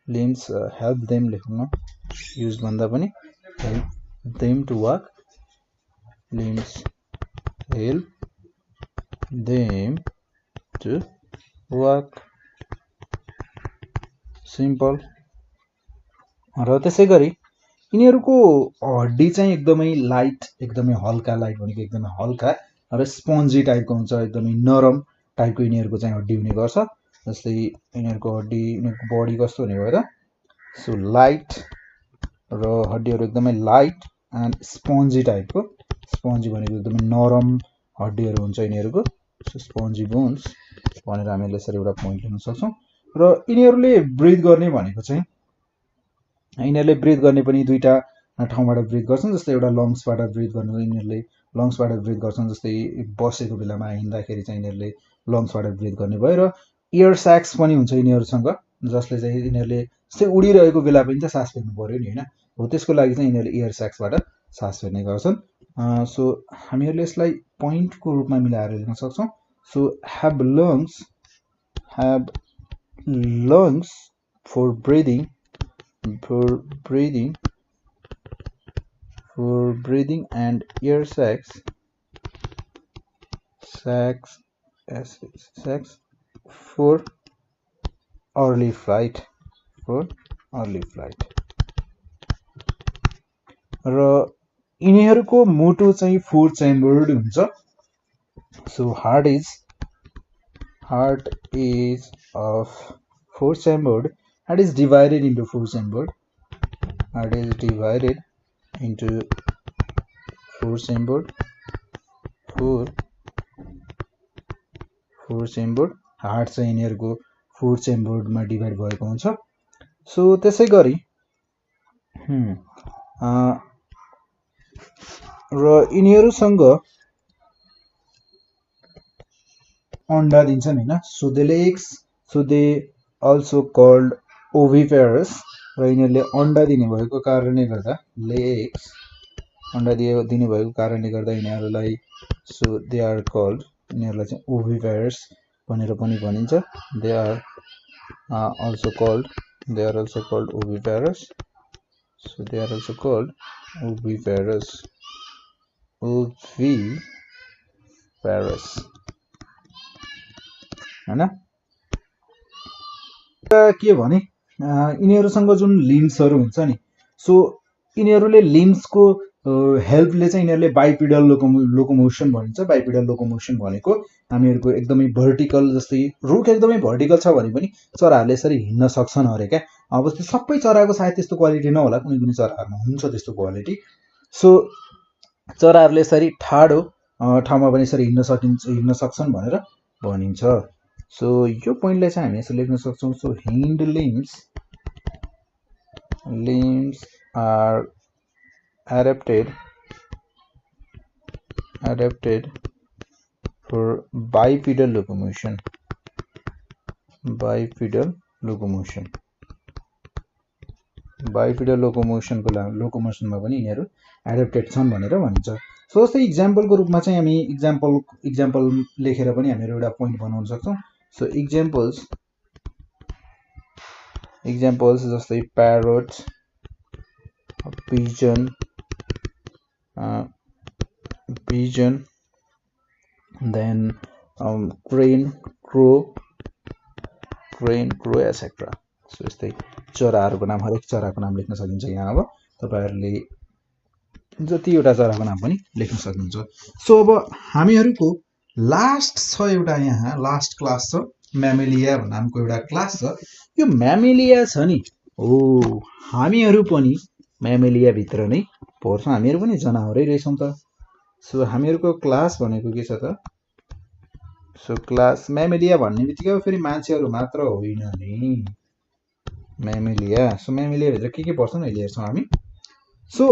Speaker 1: limbs help them लेख्नु, used भन्दा पनि help them to walk, limbs help them to walk, simple. र त्यसै गरी यिनीहरूको हड्डी चाहिँ एकदमै लाइट, एकदमै हल्का, लाइट भनेको एकदमै हल्का र स्पन्जी टाइपको हुन्छ, एकदमै नरम टाइपको यिनीहरूको चाहिँ हड्डी हुने गर्छ। जस्तै यिनीहरूको हड्डी, यिनीहरूको बडी कस्तो हुने भयो त, सो लाइट र हड्डीहरू एकदमै लाइट एन्ड स्पन्जी टाइपको। स्पन्जी भनेको एकदमै नरम हड्डीहरू हुन्छ यिनीहरूको। सो स्पन्जी बोन्स भनेर हामीले यसरी एउटा पोइन्ट लिन सक्छौँ। र यिनीहरूले ब्रिथ गर्ने भनेको चाहिँ, यिनीहरूले ब्रिथ गर्ने पनि दुईटा ठाउँबाट ब्रिथ गर्छन्। जस्तै एउटा लङ्सबाट ब्रिथ गर्नु, यिनीहरूले लङ्सबाट ब्रिथ गर्छन्। जस्तै बसेको बेलामा हिँड्दाखेरि चाहिँ यिनीहरूले लङ्सबाट ब्रिथ गर्ने भयो। र एयर स्याक्स पनि हुन्छ यिनीहरूसँग, जसले चाहिँ यिनीहरूले जस्तै उडिरहेको बेला पनि त सास फेर्नु पर्यो नि होइन, हो त्यसको लागि चाहिँ यिनीहरूले एयर स्याक्सबाट सास फेर्ने गर्छन्। सो हामीहरूले यसलाई पोइन्टको रूपमा मिलाएर लेख्न सक्छौँ। So have lungs for breathing and air sacs for early flight, र यिनीहरूको मुटु चाहिँ 4 chambered हुन्छ। So heart is of 4 chambered, and is divided into 4 chambered, heart is divided into 4 chambered, 4 chambered, heart चाहिँ यिनीहरूको 4 chambered मा डिभाइड भएको हुन्छ। सो त्यसै गरी र यिनीहरूसँग अन्डा दिन्छन् हैन। सो दे अल्सो कल्ड ओभिपेरस, र यिनीहरूले अन्डा दिने भएको कारणले गर्दा, लेग्स अन्डा दिने भएको कारणले गर्दा यिनीहरूलाई सो दे आर कल्ड, यिनीहरूलाई चाहिँ ओभिपेरस भनेर पनि भनिन्छ। They are also called oviparous. So they are also called oviparous हैन। के भने यिनीहरूसँग जुन लिम्सहरू हुन्छ नि, सो यिनीहरूले लिम्सको हेल्पले चाहिँ यिनीहरूले बाइपिडल लोकोमोसन भनिन्छ। बाइपिडल लोकोमोसन भनेको हामीहरूको एकदमै भर्टिकल, जस्तै रुख एकदमै भर्टिकल छ भने पनि चराहरूले यसरी हिँड्न सक्छन् अरे क्या। अब त्यो सबै चराको सायद त्यस्तो क्वालिटी नहोला, कुनै कुनै चराहरूमा हुन्छ त्यस्तो क्वालिटी। सो चराहरूले यसरी ठाडो ठाउँमा पनि यसरी हिँड्न सक्छन् भनेर भनिन्छ। सो यो पोइन्टलाई चाहिँ हामी यसरी लेख्न सक्छौं so hind limbs are adapted for bipedal locomotion bipedal लोकोमोसनमा पनि यिनीहरू एडप्टेड छन् भनेर भनिन्छ सो जस्तै इक्जाम्पलको रूपमा चाहिँ हामी इक्जाम्पल लेखेर पनि हामीहरू एउटा पोइन्ट बनाउन सक्छौं सो इक्जाम्पल्स जस्तै parrot pigeon then crane crow etc so यस्तै चराहरूको नाम हरेक चराको नाम लेख्न सकिन्छ यहाँ अब तपाईहरुले जतिवटा चराको नाम पनि लेख्न सक्नुहुन्छ सो अब हामीहरुको लास्ट छ एउटा यहाँ लास्ट क्लास छ म्यामेलिया नामको एउटा क्लास छ यो म्यामेलिया छ नि हामीहरु पनि म्यामेलिया भित्र नै पर्छौं हामीहरु पनि जनावरै रहेछौं त सो हामीहरुको क्लास भनेको के छ त सो क्लास म्यामेलिया भन्ने बित्तिकै फेरि मान्छेहरु मात्र होइन नि म्यामेलिया सो म्यामेलिया भित्र के पर्छन् अहिले हेर्छौं हामी सो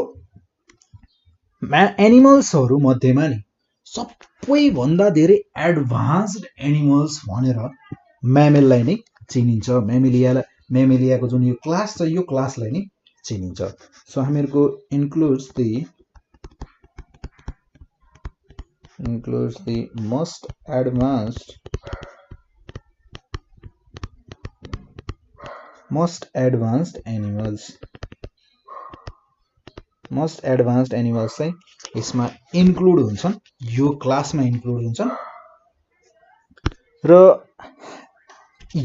Speaker 1: एनिमल्सहरु मध्येमा नि सबैभन्दा धेरै एडभान्स्ड एनिमल्स भनेर म्यामेललाई नै चिनिन्छ म्यामेलियाको जुन यो क्लास छ यो क्लासलाई नै चिनिन्छ so हामीहरुको includes the most advanced animals चाहिँ यसमा इन्क्लुड हुन्छन् यो क्लासमा इन्क्लुड हुन्छन् र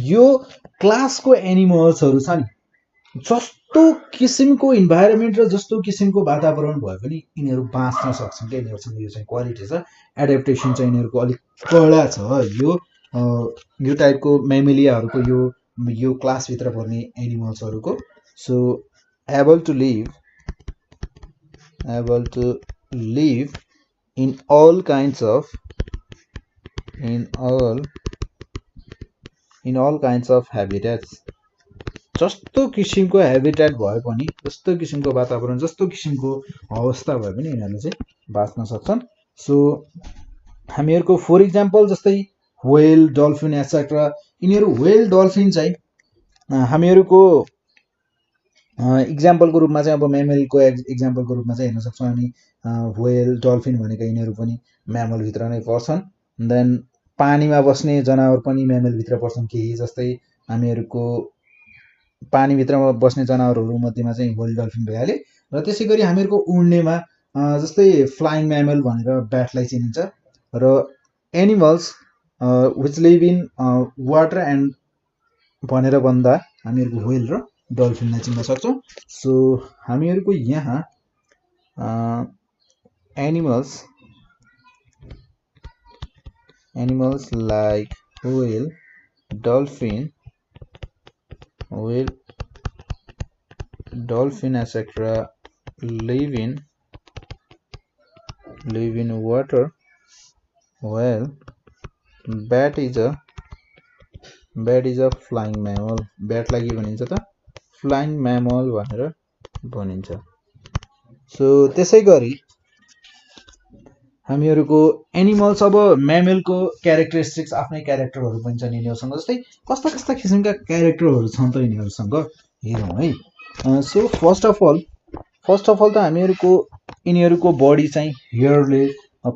Speaker 1: यो क्लासको एनिमल्सहरु छ नि जस्तो किसिमको इन्भाइरोमेन्ट र जस्तो किसिमको वातावरण भए पनि यिनीहरु बाँच्न सक्छन् के यिनीहरुसँग यो चाहिँ क्वालिटी छ एडाप्टेसन चाहिँ यिनीहरुको अलि कडा छ यो टाइपको म्यामेलियाहरुको यो क्लास भित्र पर्ने एनिमल्सहरुको so able to live in all kinds of habitats जस्तो किसिमको हेबिटेट भए पनि जस्तो किसिमको वातावरण जस्तो किसिमको अवस्था भए पनि यिनीहरुले चाहिँ बाँच्न सक्छन् सो हामीहरुको फर एक्जाम्पल जस्तै व्हेल डल्फिन एटसेट्रा यिनीहरु व्हेल डल्फिन चाहिँ हामीहरुको एक्जाम्पलको रूपमा चाहिँ अब म्यामलको एक्जाम्पलको रूपमा चाहिँ हेर्न सक्छौं हामी व्हेल डल्फिन भनेका यिनीहरु पनि म्यामल भित्र नै पर्छन् देन पानीमा बस्ने जनावर पनि म्यामल भित्र पर्छन् केही जस्तै हामीहरुको पानी भित्रमा बस्ने जनावरहरु मध्येमा चाहिँ व्हेल डल्फिन भइहाले र त्यसैगरी हामीहरुको उड्नेमा जस्तै फ्लाइङ म्यामल भनेर ब्याटलाई चिनिन्छ र animals which live in water and भनेर भन्दा हामीहरुको व्हेल र डल्फिनलाई चिन्न सक्छौं सो हामीहरुको यहाँ animals like whale dolphin etc live in water well bat is a flying mammal bat लाई के भनिन्छ त flying mammal भनेर भनिन्छ सो त्यसैगरी हामीहरुको एनिमल्स अब म्यामलको क्यारेक्टरिस्टिक्स आफ्नै क्यारेक्टरहरु पनि छन् यिनीहरुसँग जस्तै कस्ता किसिमका क्यारेक्टरहरु छन् त यिनीहरुसँग हेरौं है सो फर्स्ट अफ अल त हामीहरुको यिनीहरुको बडी चाहिँ हेयरले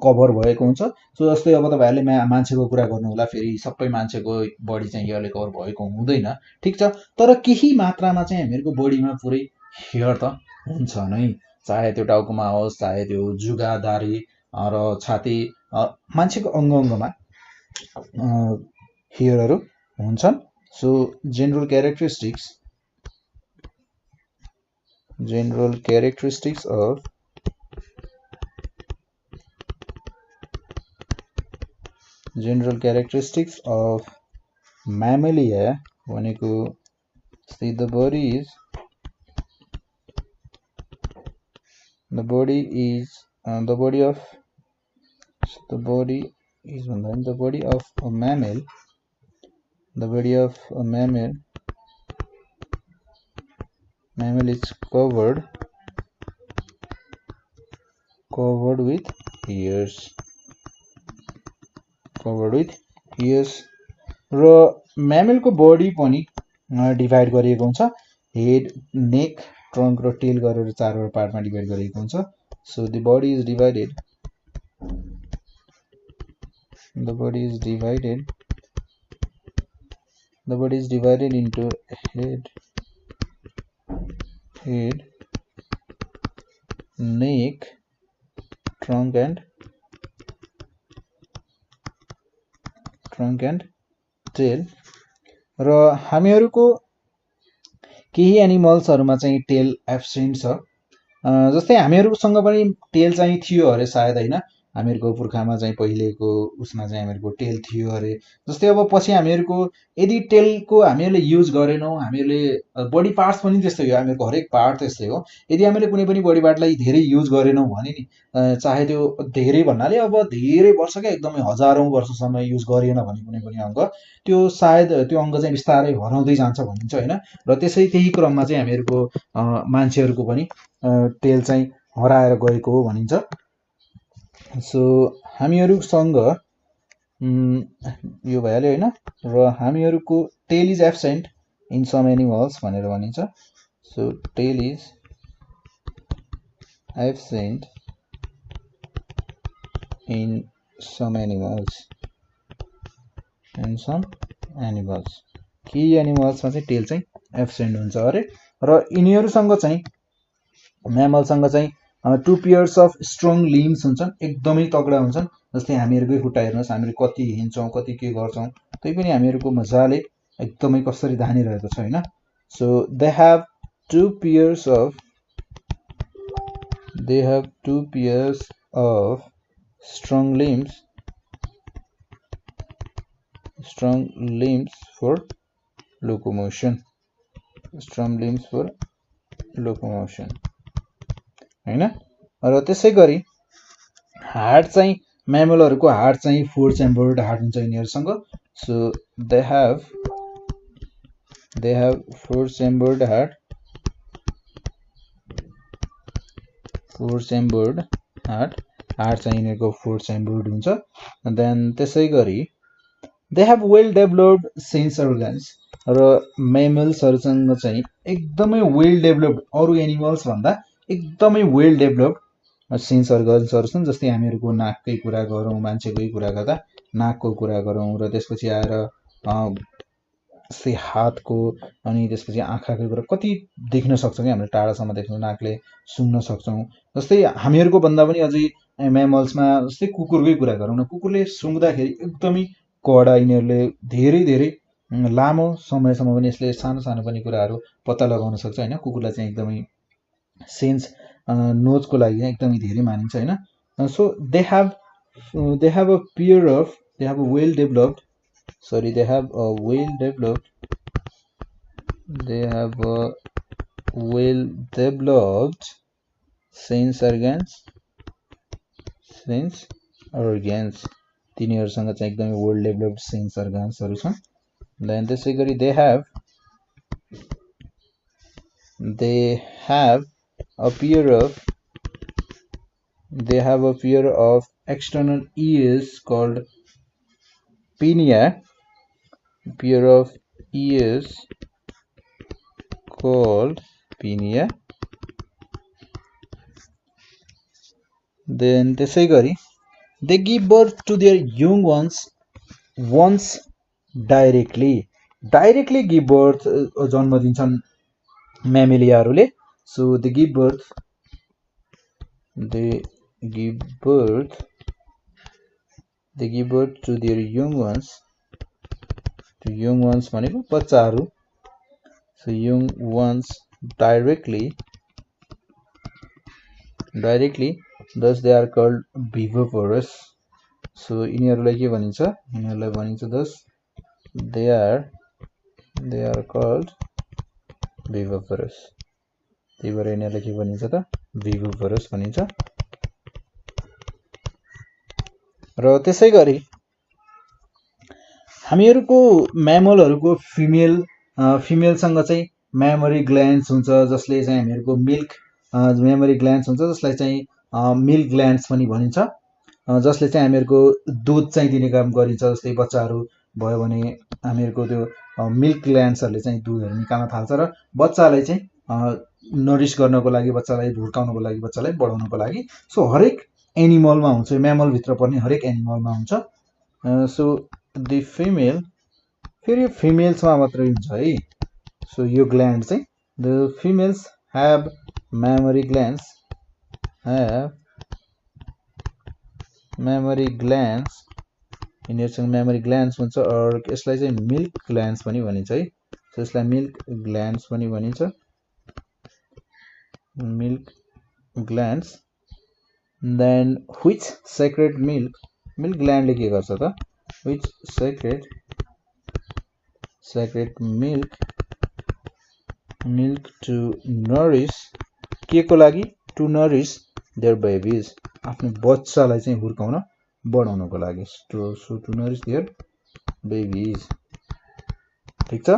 Speaker 1: कभर भएको हुन्छ सो जस्तै अब तपाईहरुले मान्छेको कुरा गर्नु होला फेरि सबै मान्छेको बडी चाहिँ हेयरले कभर भएको हुँदैन ठीक छ तर केही मात्रामा चाहिँ हामीहरुको बडीमा पुरै हेयर त हुन्छ नै चाहे त्यो टाउकोमा होस् चाहे त्यो जुगा दारी र छाती मान्छेको अङ्गमा हेयरहरु हुन्छन् so general characteristics of mammalia भनेको see the body is the body of a mammal
Speaker 2: the body of a mammal is covered with hairs. र म्यामल को बडी पनि डिभाइड गरिएको हुन्छ हेड नेक ट्रंक र टेल गरेर चारवटा पार्टमा डिभाइड गरिएको हुन्छ so the body is divided into head neck trunk and tail र हामीहरुको केही एनिमल्सहरुमा चाहिँ टेल एब्सेन्ट छ जस्तै हामीहरुसँग पनि टेल चाहिँ थियो अरे सायद हैन हामीहरुको पुर्खामा चाहिँ पहिलेको उसमा चाहिँ हामीहरुको टेल थियो अरे जस्तै अब पछि हामीहरुको यदि टेलको हामीहरुले युज गरेनौ हामीहरुले बडी पार्ट्स पनि त्यस्तै हो हामीहरुको हरेक पार्ट त्यस्तै हो यदि हामीले कुनै पनि बडी पार्टलाई धेरै युज गरेनौ भने नि चाहे त्यो धेरै भन्नाले अब धेरै वर्ष के एकदमै हजारौं वर्षसम्म युज गरिएन भने कुनै पनि अंग त्यो सायद त्यो अंग चाहिँ बिस्तारै हराउँदै जान्छ भनिन्छ हैन र त्यसै त्यही क्रममा चाहिँ हामीहरुको मान्छेहरुको पनि टेल चाहिँ हराएर गएको हो भनिन्छ सो हामीहरुसँग यो भइहाल्यो हैन र हामीहरुको tail is absent in some animals भनेर भनिन्छ so tail is absent in some animals केही एनिमल्समा चाहिँ टेल चाहिँ एब्सेन्ट हुन्छ अरे र यिनीहरुसँग चाहिँ म्यामलसँग चाहिँ 2 पेयर्स अफ स्ट्रङ लिम्स हुन्छन् एकदमै तगडा हुन्छन् जस्तै हामीहरुकै खुट्टा हेर्नुस् हामी कति हिँड्छौं कति के गर्छौं त्यै पनि हामीहरुको मजाले एकदमै कसरी धानिरहेको छ हैन so they have 2 pairs of strong limbs for locomotion हैन र त्यसै गरी हार्ट चाहिँ म्यामलहरुको हार्ट चाहिँ 4 चेम्बर्ड हार्ट हुन्छ यिनीहरुसँग so they have 4 chambered heart चाहिँ यिनीहरुको 4 चेम्बर्ड हुन्छ देन त्यसै गरी they have well developed sense organs र म्यामल्सहरुसँग चाहिँ एकदमै वेल डेभलप्ड अरु एनिमल्स भन्दा एकदमै वेल डेभलप्ड सेन्स अर्गन्सहरु छन् जस्तै हामीहरुको नाककै कुरा गरौं मान्छेकै कुरा गर्दा नाकको कुरा गरौं र त्यसपछि आएर हातको अनि त्यसपछि आँखाको कुरा कति देख्न सक्छौं के हामीले टाढासम्म देख्न नाकले सुन्न सक्छौं जस्तै हामीहरुको भन्दा पनि अझै म्यामल्समा जस्तै कुकुरकै कुरा गरौं न कुकुरले सुँग्दाखेरि एकदमै कडा यिनीहरुले धेरै धेरै लामो समयसम्म पनि यसले सानो सानो पनि कुराहरु पत्ता लगाउन सक्छ हैन कुकुरलाई चाहिँ एकदमै सेन्स नोजको लागि एकदमै धेरै मानिन्छ हैन so they have a pair of they have a well developed sense organs तिनीहरुसँग चाहिँ एकदमै वेल डेभलप्ड सेन्स अर्गन्सहरु छन् देन त्यसै गरी they have a pair of external ears called pinna then त्यसै गरी they give birth to their young ones once directly give birth जन्म दिन्छन् म्यामेलियाहरुले so they give birth to their young ones भनेको बच्चाहरु so young ones directly thus they are called viviparous so यिनीहरुलाई के भनिन्छ thus they are called viviparous त्यही भएर यिनीहरुलाई के भनिन्छ त viviparous भनिन्छ र त्यसै गरी हामीहरूको म्यामलहरूको फिमेलसँग चाहिँ मेमोरी ग्ल्यान्ड्स हुन्छ, जसले चाहिँ हामीहरूको मेमोरी ग्ल्यान्ड्स हुन्छ, जसलाई चाहिँ मिल्क ग्ल्यान्ड्स पनि भनिन्छ, जसले चाहिँ हामीहरूको दुध चाहिँ दिने काम गरिन्छ। जस्तै बच्चाहरू भयो भने हामीहरूको त्यो मिल्क ग्ल्यान्ड्सहरूले चाहिँ दुधहरू निकाल्न थाल्छ र बच्चालाई चाहिँ नरिस गर्नको लागि, बच्चालाई हुर्काउनको लागि, बच्चालाई बढाउनको लागि। सो हरेक एनिमलमा हुन्छ, म्यामलभित्र पर्ने हरेक एनिमलमा हुन्छ। सो द फिमेल, फेरि फिमेल्समा मात्रै हुन्छ है। सो यो ग्ल्यान्ड चाहिँ the females have memory glands, यिनीहरूसँग मेमोरी ग्ल्यान्ड्स हुन्छ। यसलाई चाहिँ मिल्क ग्ल्यान्ड्स पनि भनिन्छ है। सो यसलाई मिल्क ग्ल्यान्ड्स पनि भनिन्छ, milk glands. Then which secrete milk ग्ल्यान्डले के गर्छ त? Which secrete milk to nourish, के को लागि? टु नरिस देयर बेबिज, आफ्नो बच्चालाई चाहिँ हुर्काउन बढाउनको लागि। So to nourish their babies, ठिक छ।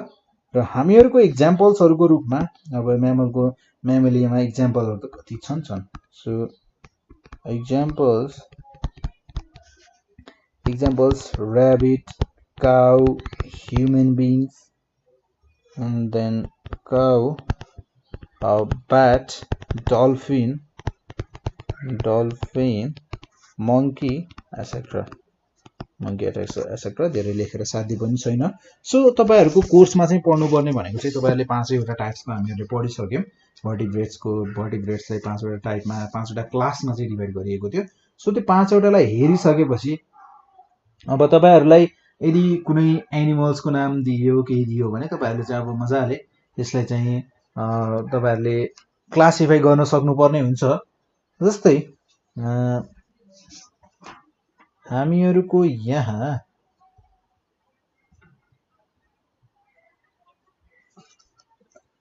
Speaker 2: र हामीहरूको इक्जाम्पल्सहरूको रूपमा अब म्यामेलियामा इक्जाम्पलहरू त कति छन्। So examples rabbit, cow, human beings, and then cow, bat, dolphin, monkey, etc. धेरै लेखेर साध्य पनि छैन। सो तपाईहरूको कोर्समा चाहिँ पढ्नुपर्ने भनेको चाहिँ तपाईहरूले 5वटा टाइप्समा हामीहरूले पढिसक्यौँ। भर्टिब्रेट्सलाई 5वटा टाइपमा 5वटा क्लासमा चाहिँ डिभाइड गरिएको थियो। सो त्यो 5वटालाई हेरिसकेपछि अब तपाईहरूलाई यदि कुनै एनिमल्सको नाम दियो, केही दियो भने तपाईहरूले चाहिँ अब मजाले त्यसलाई चाहिँ तपाईहरूले क्लासिफाई गर्न सक्नुपर्ने हुन्छ। जस्तै हामीहरूको यहाँ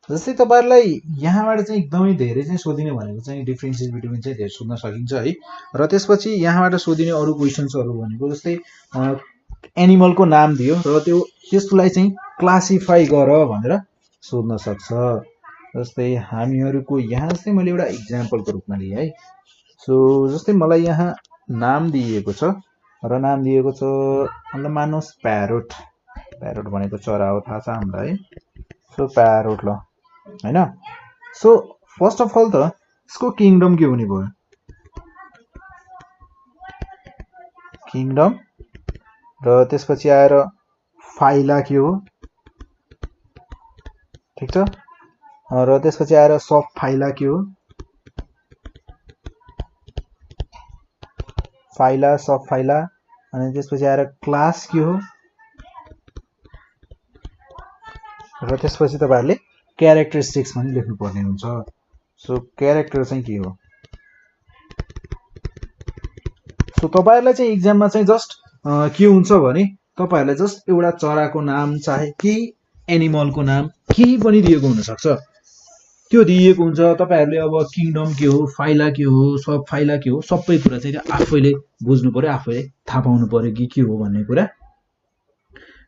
Speaker 2: जस्तै तपाईहरुलाई यहाँबाट चाहिँ एकदमै धेरै चाहिँ सोधिने भनेको चाहिँ डिफरेन्सेस बिट्विन चाहिँ धेरै सोध्न सकिन्छ है। र त्यसपछि यहाँबाट सोधिने अरु क्वेशन्सहरु भनेको जस्तै एनिमलको नाम दियो र त्यसलाई चाहिँ क्लासिफाई गर भनेर सोध्न सक्छ। जस्तै हामीहरुको यहाँ चाहिँ मैले एउटा एक्जाम्पलको रूपमा लिए है। सो जस्तै मलाई यहाँ नाम दिएको छ र नाम दिएको छ मतलब मान्नुस् प्यारोट भनेको चरा हो, थाहा छ हामीलाई है। सो प्यारोट ल हैन। सो फर्स्ट अफ अल त यसको किङडम के हुने भयो? किङडम। र त्यसपछि आएर फाइला के हो? ठीक छ। र त्यसपछि आएर सब फाइला के हो? फाइला, सब फाइला। अनि त्यसपछि आएर क्लास के हो? र त्यसपछि तपाईहरुले क्यारेक्टरिस्टिक्स पनि लेख्नु पर्ने हुन्छ। सो क्यारेक्टर चाहिँ के हो? सो तपाईहरुलाई चाहिँ एक्जाममा चाहिँ जस्ट के हुन्छ भने तपाईहरुलाई जस्ट एउटा चराको नाम चाहे केही एनिमलको नाम केही पनि दिएको हुन सक्छ, त्यो दिएको हुन्छ। तपाईहरुले अब किङडम के हो, फाइला के हो, सब फाइला के हो, सबै कुरा चाहिँ आफैले बुझ्नु पर्यो, आफैले थाहा पाउनु पर्यो कि के हो भन्ने कुरा।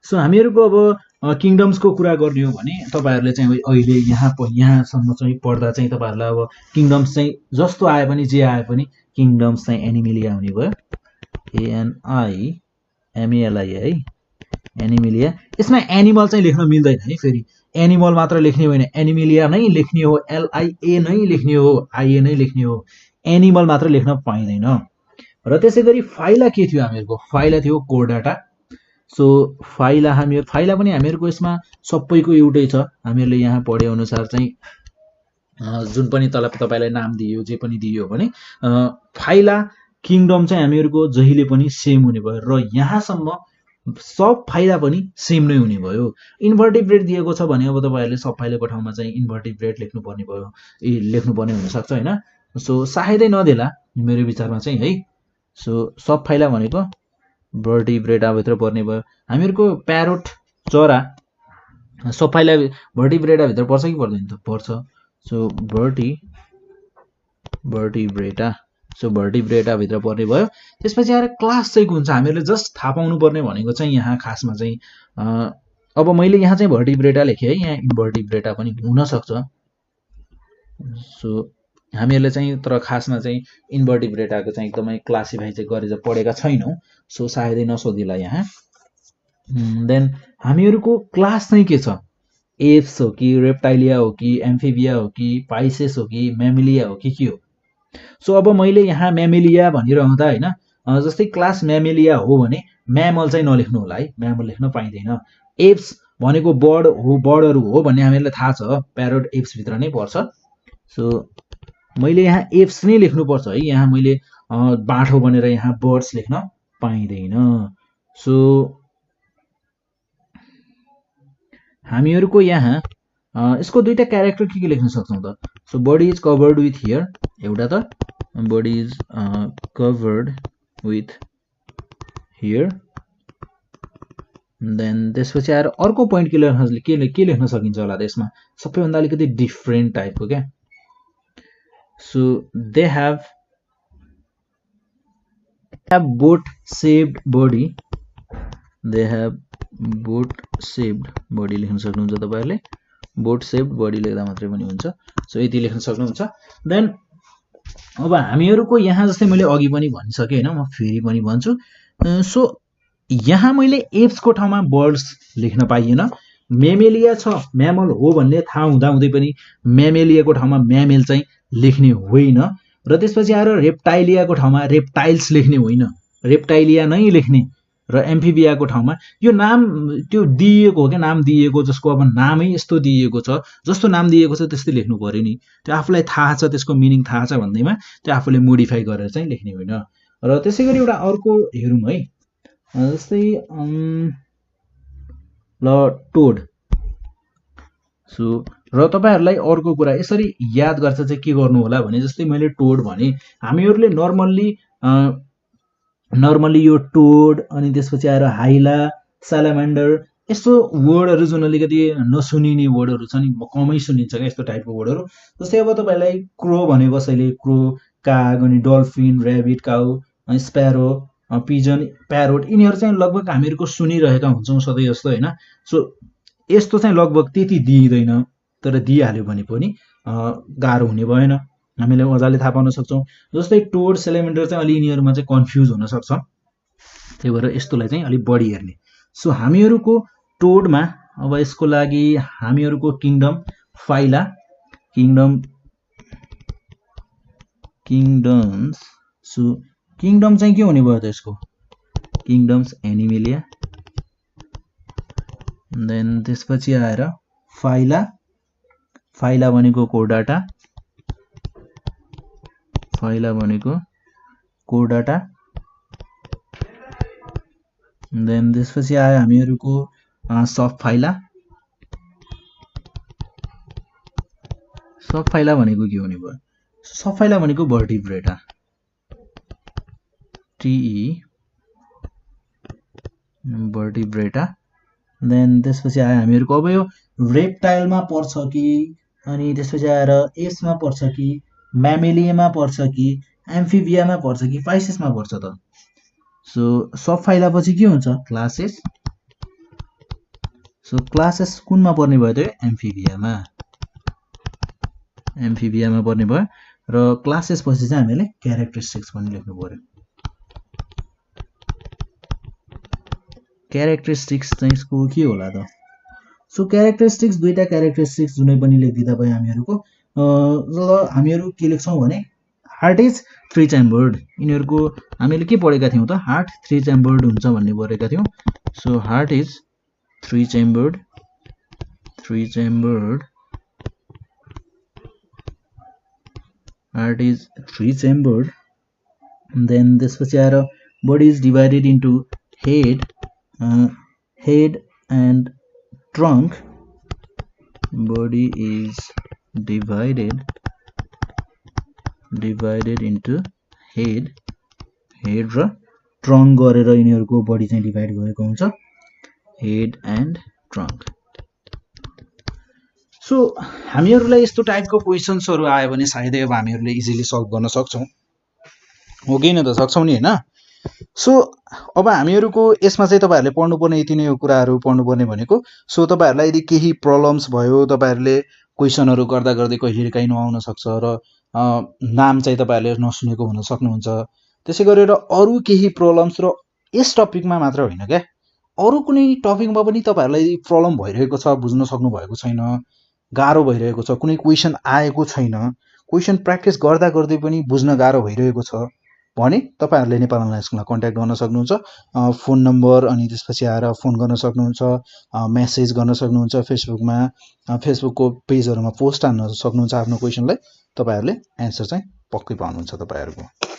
Speaker 2: सो हामीहरुको अब किङडम्सको कुरा गर्ने हो भने तपाईहरुले चाहिँ अहिले यहाँसम्म चाहिँ पढ्दा चाहिँ तपाईहरुलाई अब किङडम्स चाहिँ जस्तो आए पनि जे आए पनि किङडम्स चाहिँ एनिमिलिया हुने भयो। ANIMALI है, एनिमिलिया। यसमा एनिमल चाहिँ लेख्न मिल्दैन है। फेरि एनिमल मात्र लेख्ने होइन, एनिमिलिया नै लेख्ने हो, LIA नै लेख्ने हो, IA नै लेख्ने हो, एनिमल मात्र लेख्न पाइँदैन। र त्यसैगरी फाइला के थियो हामीहरुको? फाइला थियो कोर्डाटा। सो फाइला पनि हामीहरुको यसमा सबैको एउटै छ। हामीहरुले यहाँ पढे अनुसार चाहिँ जुन पनि तपाईलाई नाम दियो, जे पनि दियो भने फाइला किङडम चाहिँ हामीहरुको जहिले पनि सेम हुने भयो। र यहाँसम्म सब फाइला पनि सेम नै हुने भयो। इन्भर्टिब्रेट दिएको छ भने अब तपाईहरुले सब फाइलाको ठाउँमा चाहिँ इन्भर्टिब्रेट लेख्नुपर्ने भयो, लेख्नुपर्ने हुन सक्छ हैन। सो सायदै नदेला मेरो विचारमा चाहिँ है। सो सब फाइला भनेको भर्टिब्रेटा भित्र पर्ने भयो। हामीहरुको प्यारोट चरा सब फाइला भर्टिब्रेटा भित्र पर्छ कि पर्दैन? त पर्छ। सो भर्टिब्रेटा सो भर्टिब्रेटा भित्र पर्ने भयो। त्यसपछि आएर क्लास चाहिँ कुन छ हामीहरूले जस्ट थाहा पाउनु पर्ने भनेको चाहिँ यहाँ खासमा चाहिँ अब मैले यहाँ चाहिँ भर्टिब्रेटा लेखेँ है, यहाँ इन्भर्टिब्रेटा पनि हुन सक्छ। सो हामीहरूले चाहिँ तर खासमा चाहिँ इन्भर्टिब्रेटाको चाहिँ एकदमै क्लासिफाई चाहिँ गरेर पढेका छैनौँ, सो सायदै नसोधिला यहाँ। देन हामीहरूको क्लास चाहिँ के छ, एप्स हो कि रेप्टाइलिया हो कि एम्फिबिया हो कि पाइसेस हो कि म्यामिलिया हो कि के हो। सो अब मैले यहाँ म्यामिलिया भनिरहँदा होइन, जस्तै क्लास म्यामिलिया हो भने म्यामल चाहिँ नलेख्नु होला है, म्यामल लेख्न पाइँदैन। एप्स भनेको बर्ड हो, बर्डहरू हो भन्ने हामीलाई थाहा छ, प्यारोट एप्स भित्र नै पर्छ। सो मैले यहाँ एप्स नै लेख्नुपर्छ है, यहाँ मैले बाठो भनेर यहाँ बर्ड्स लेख्न पाइँदैन। सो हामीहरूको यहाँ यसको दुईटा क्यारेक्टर के लेख्न सक्छौँ त। So body is covered with hair, एउटा त body is covered with hair. Then त्यसपछि आएर अर्को पोइन्ट के लेख्न सकिन्छ होला त यसमा, सबैभन्दा अलिकति डिफ्रेन्ट टाइपको क्या। So they have boat shaped body, they have boat shaped body लेख्न सक्नुहुन्छ तपाईहरुले, बोट शेप्ड बडी लेख्दा मात्रै पनि हुन्छ। सो यति लेख्न सक्नुहुन्छ। देन अब हामीहरूको यहाँ जस्तै मैले अघि पनि भनिसकेँ हैन, म फेरि पनि भन्छु। सो यहाँ मैले एप्स को ठाउँमा बर्ड्स लेख्न पाइएन, मेमेलिया छ म्यामल हो भन्ने थाहा हुँदाहुँदै पनि मेमेलिया को ठाउँमा म्यामेल चाहिँ लेख्ने होइन, र त्यसपछि आएर रेप्टाइलिया को ठाउँमा रेप्टाइल्स लेख्ने होइन, रेप्टाइलिया नै लेख्ने, र एम्फिबिया को ठाउँमा यो नाम त्यो दिएको हो क्या, नाम दिएको जसको अब नामै यस्तो दिएको छ, जस्तो नाम दिएको छ त्यस्तै लेख्नु पर्यो नि, त्यो आफूलाई थाहा छ, त्यसको मिनिङ थाहा छ भन्दैमा त्यो आफूले मोडिफाई गरेर चाहिँ लेख्ने होइन। र त्यसैगरी एउटा अर्को हेरौँ है, जस्तै ल टोड। सो र तपाईहरुलाई अर्को कुरा यसरी याद गर्छ चाहिँ के गर्नु होला भने, जस्तै मैले टोड भने हामीहरूले नर्मली यो टोड अनि त्यसपछि आएर हाइला, सालामान्डर यस्तो वर्डहरु जुन अलिकति नसुनिने वर्डहरु छन्, कमै सुनिन्छ क्या यस्तो टाइपको वर्डहरु। जस्तै अब तपाईलाई क्रो भने कसैले क्रो, काग, अनि डल्फिन, र्याबिट, काउ, अनि स्प्यारो, पिजन, प्यारोट, यिनीहरु चाहिँ लगभग हामीहरुको सुनिरहेका हुन्छौं सधैँ जस्तो हैन। सो यस्तो चाहिँ लगभग त्यति दिइदैन, तर दिइहाल्यो भने पनि गाह्रो हुने भएन, हामीले मजाले थाहा पाउन सक्छौं। जस्तै टोड, सेलेमेन्डर चाहिँ अलि यिनीहरुमा चाहिँ कन्फ्युज हुन सक्छ, त्यही भएर यस्तोलाई चाहिँ अलि बढी हेर्ने। सो हामीहरुको टोडमा अब यसको लागि हामीहरुको किङडम फाइला, किङडम्स। सो किङडम चाहिँ के हुने भयो त यसको, किङडम्स एनिमेलिया। देन त्यसपछि आएर फाइला, फाइला भनेको कोर्डाटा, फाइला भनेको कोर्डाटा। देन त्यसपछि आयो हामीहरुको सब फाइला, सब फाइला भनेको के हुने भयो, सब फाइला भनेको भर्टिब्रेटा, टीई भर्टिब्रेटा। देन त्यसपछि आयो हामीहरुको अब यो रेप्टाइलमा पर्छ कि, अनि त्यसपछि आएर एप्समा पर्छ कि, म्यामेलियामा पर्छ कि, एम्फिबियामा पर्छ कि, पाइसेसमा पर्छ त। सो सब फाइला पछि के हुन्छ, क्लासेस। सो क्लासेस कुनमा पर्ने भयो त, एम्फिबियामा, एम्फिबियामा पर्ने भयो। र क्लासेस पछि चाहिँ हामीले क्यारेक्टरिस्टिक्स पनि लेख्नु पर्यो। क्यारेक्टरिस्टिक्स चाहिँ यसको के होला त। सो क्यारेक्टरिस्टिक्स दुईटा क्यारेक्टरिस्टिक्स जुनै पनि लेखिदिँदा भयो हामीहरुको। हामीहरु के लेख्छौं भने हार्ट इज 3 चेम्बर्ड, यिनीहरुको हामीले के पढेका थियौं त, हार्ट 3 चेम्बर्ड हुन्छ भन्ने पढेका थियौं। So heart is 3 chambered, 3 chambered, heart is 3 chambered. Then त्यसपछि आएर body is divided into head, head and trunk, body is divided into head र trunk गरेर यिनीहरुको बडी चाहिँ डिवाइड गरेको हुन्छ, हेड एन्ड ट्रंक। सो हामीहरुलाई यस्तो टाइपको क्वेशन्सहरु आयो भने सायदै अब हामीहरुले इजिली सल्भ गर्न सक्छौं। हो कि त सक्छौँ नि होइन। सो अब हामीहरूको यसमा चाहिँ तपाईँहरूले पढ्नुपर्ने यति नै हो कुराहरू पढ्नुपर्ने भनेको। सो तपाईँहरूलाई यदि केही प्रब्लम्स भयो, तपाईँहरूले क्वेसनहरू गर्दा गर्दै कहिले काहीँ नआउन सक्छ र नाम चाहिँ तपाईँहरूले नसुनेको हुन सक्नुहुन्छ। त्यसै गरेर अरू केही प्रब्लम्स र यस टपिकमा मात्र होइन क्या, अरू कुनै टपिकमा पनि तपाईँहरूलाई प्रब्लम भइरहेको छ, बुझ्न सक्नुभएको छैन, गाह्रो भइरहेको छ, कुनै क्वेसन आएको छैन, क्वेसन प्र्याक्टिस गर्दा गर्दै पनि बुझ्न गाह्रो भइरहेको छ भने तपाईँहरूले नेपाल अनलाइन स्कुलमा कन्ट्याक्ट गर्न सक्नुहुन्छ। फोन नम्बर अनि त्यसपछि आएर फोन गर्न सक्नुहुन्छ, मेसेज गर्न सक्नुहुन्छ, फेसबुकमा फेसबुकको पेजहरूमा पोस्ट हान्न सक्नुहुन्छ आफ्नो क्वेसनलाई। तपाईँहरूले एन्सर चाहिँ पक्कै पाउनुहुन्छ तपाईँहरूको।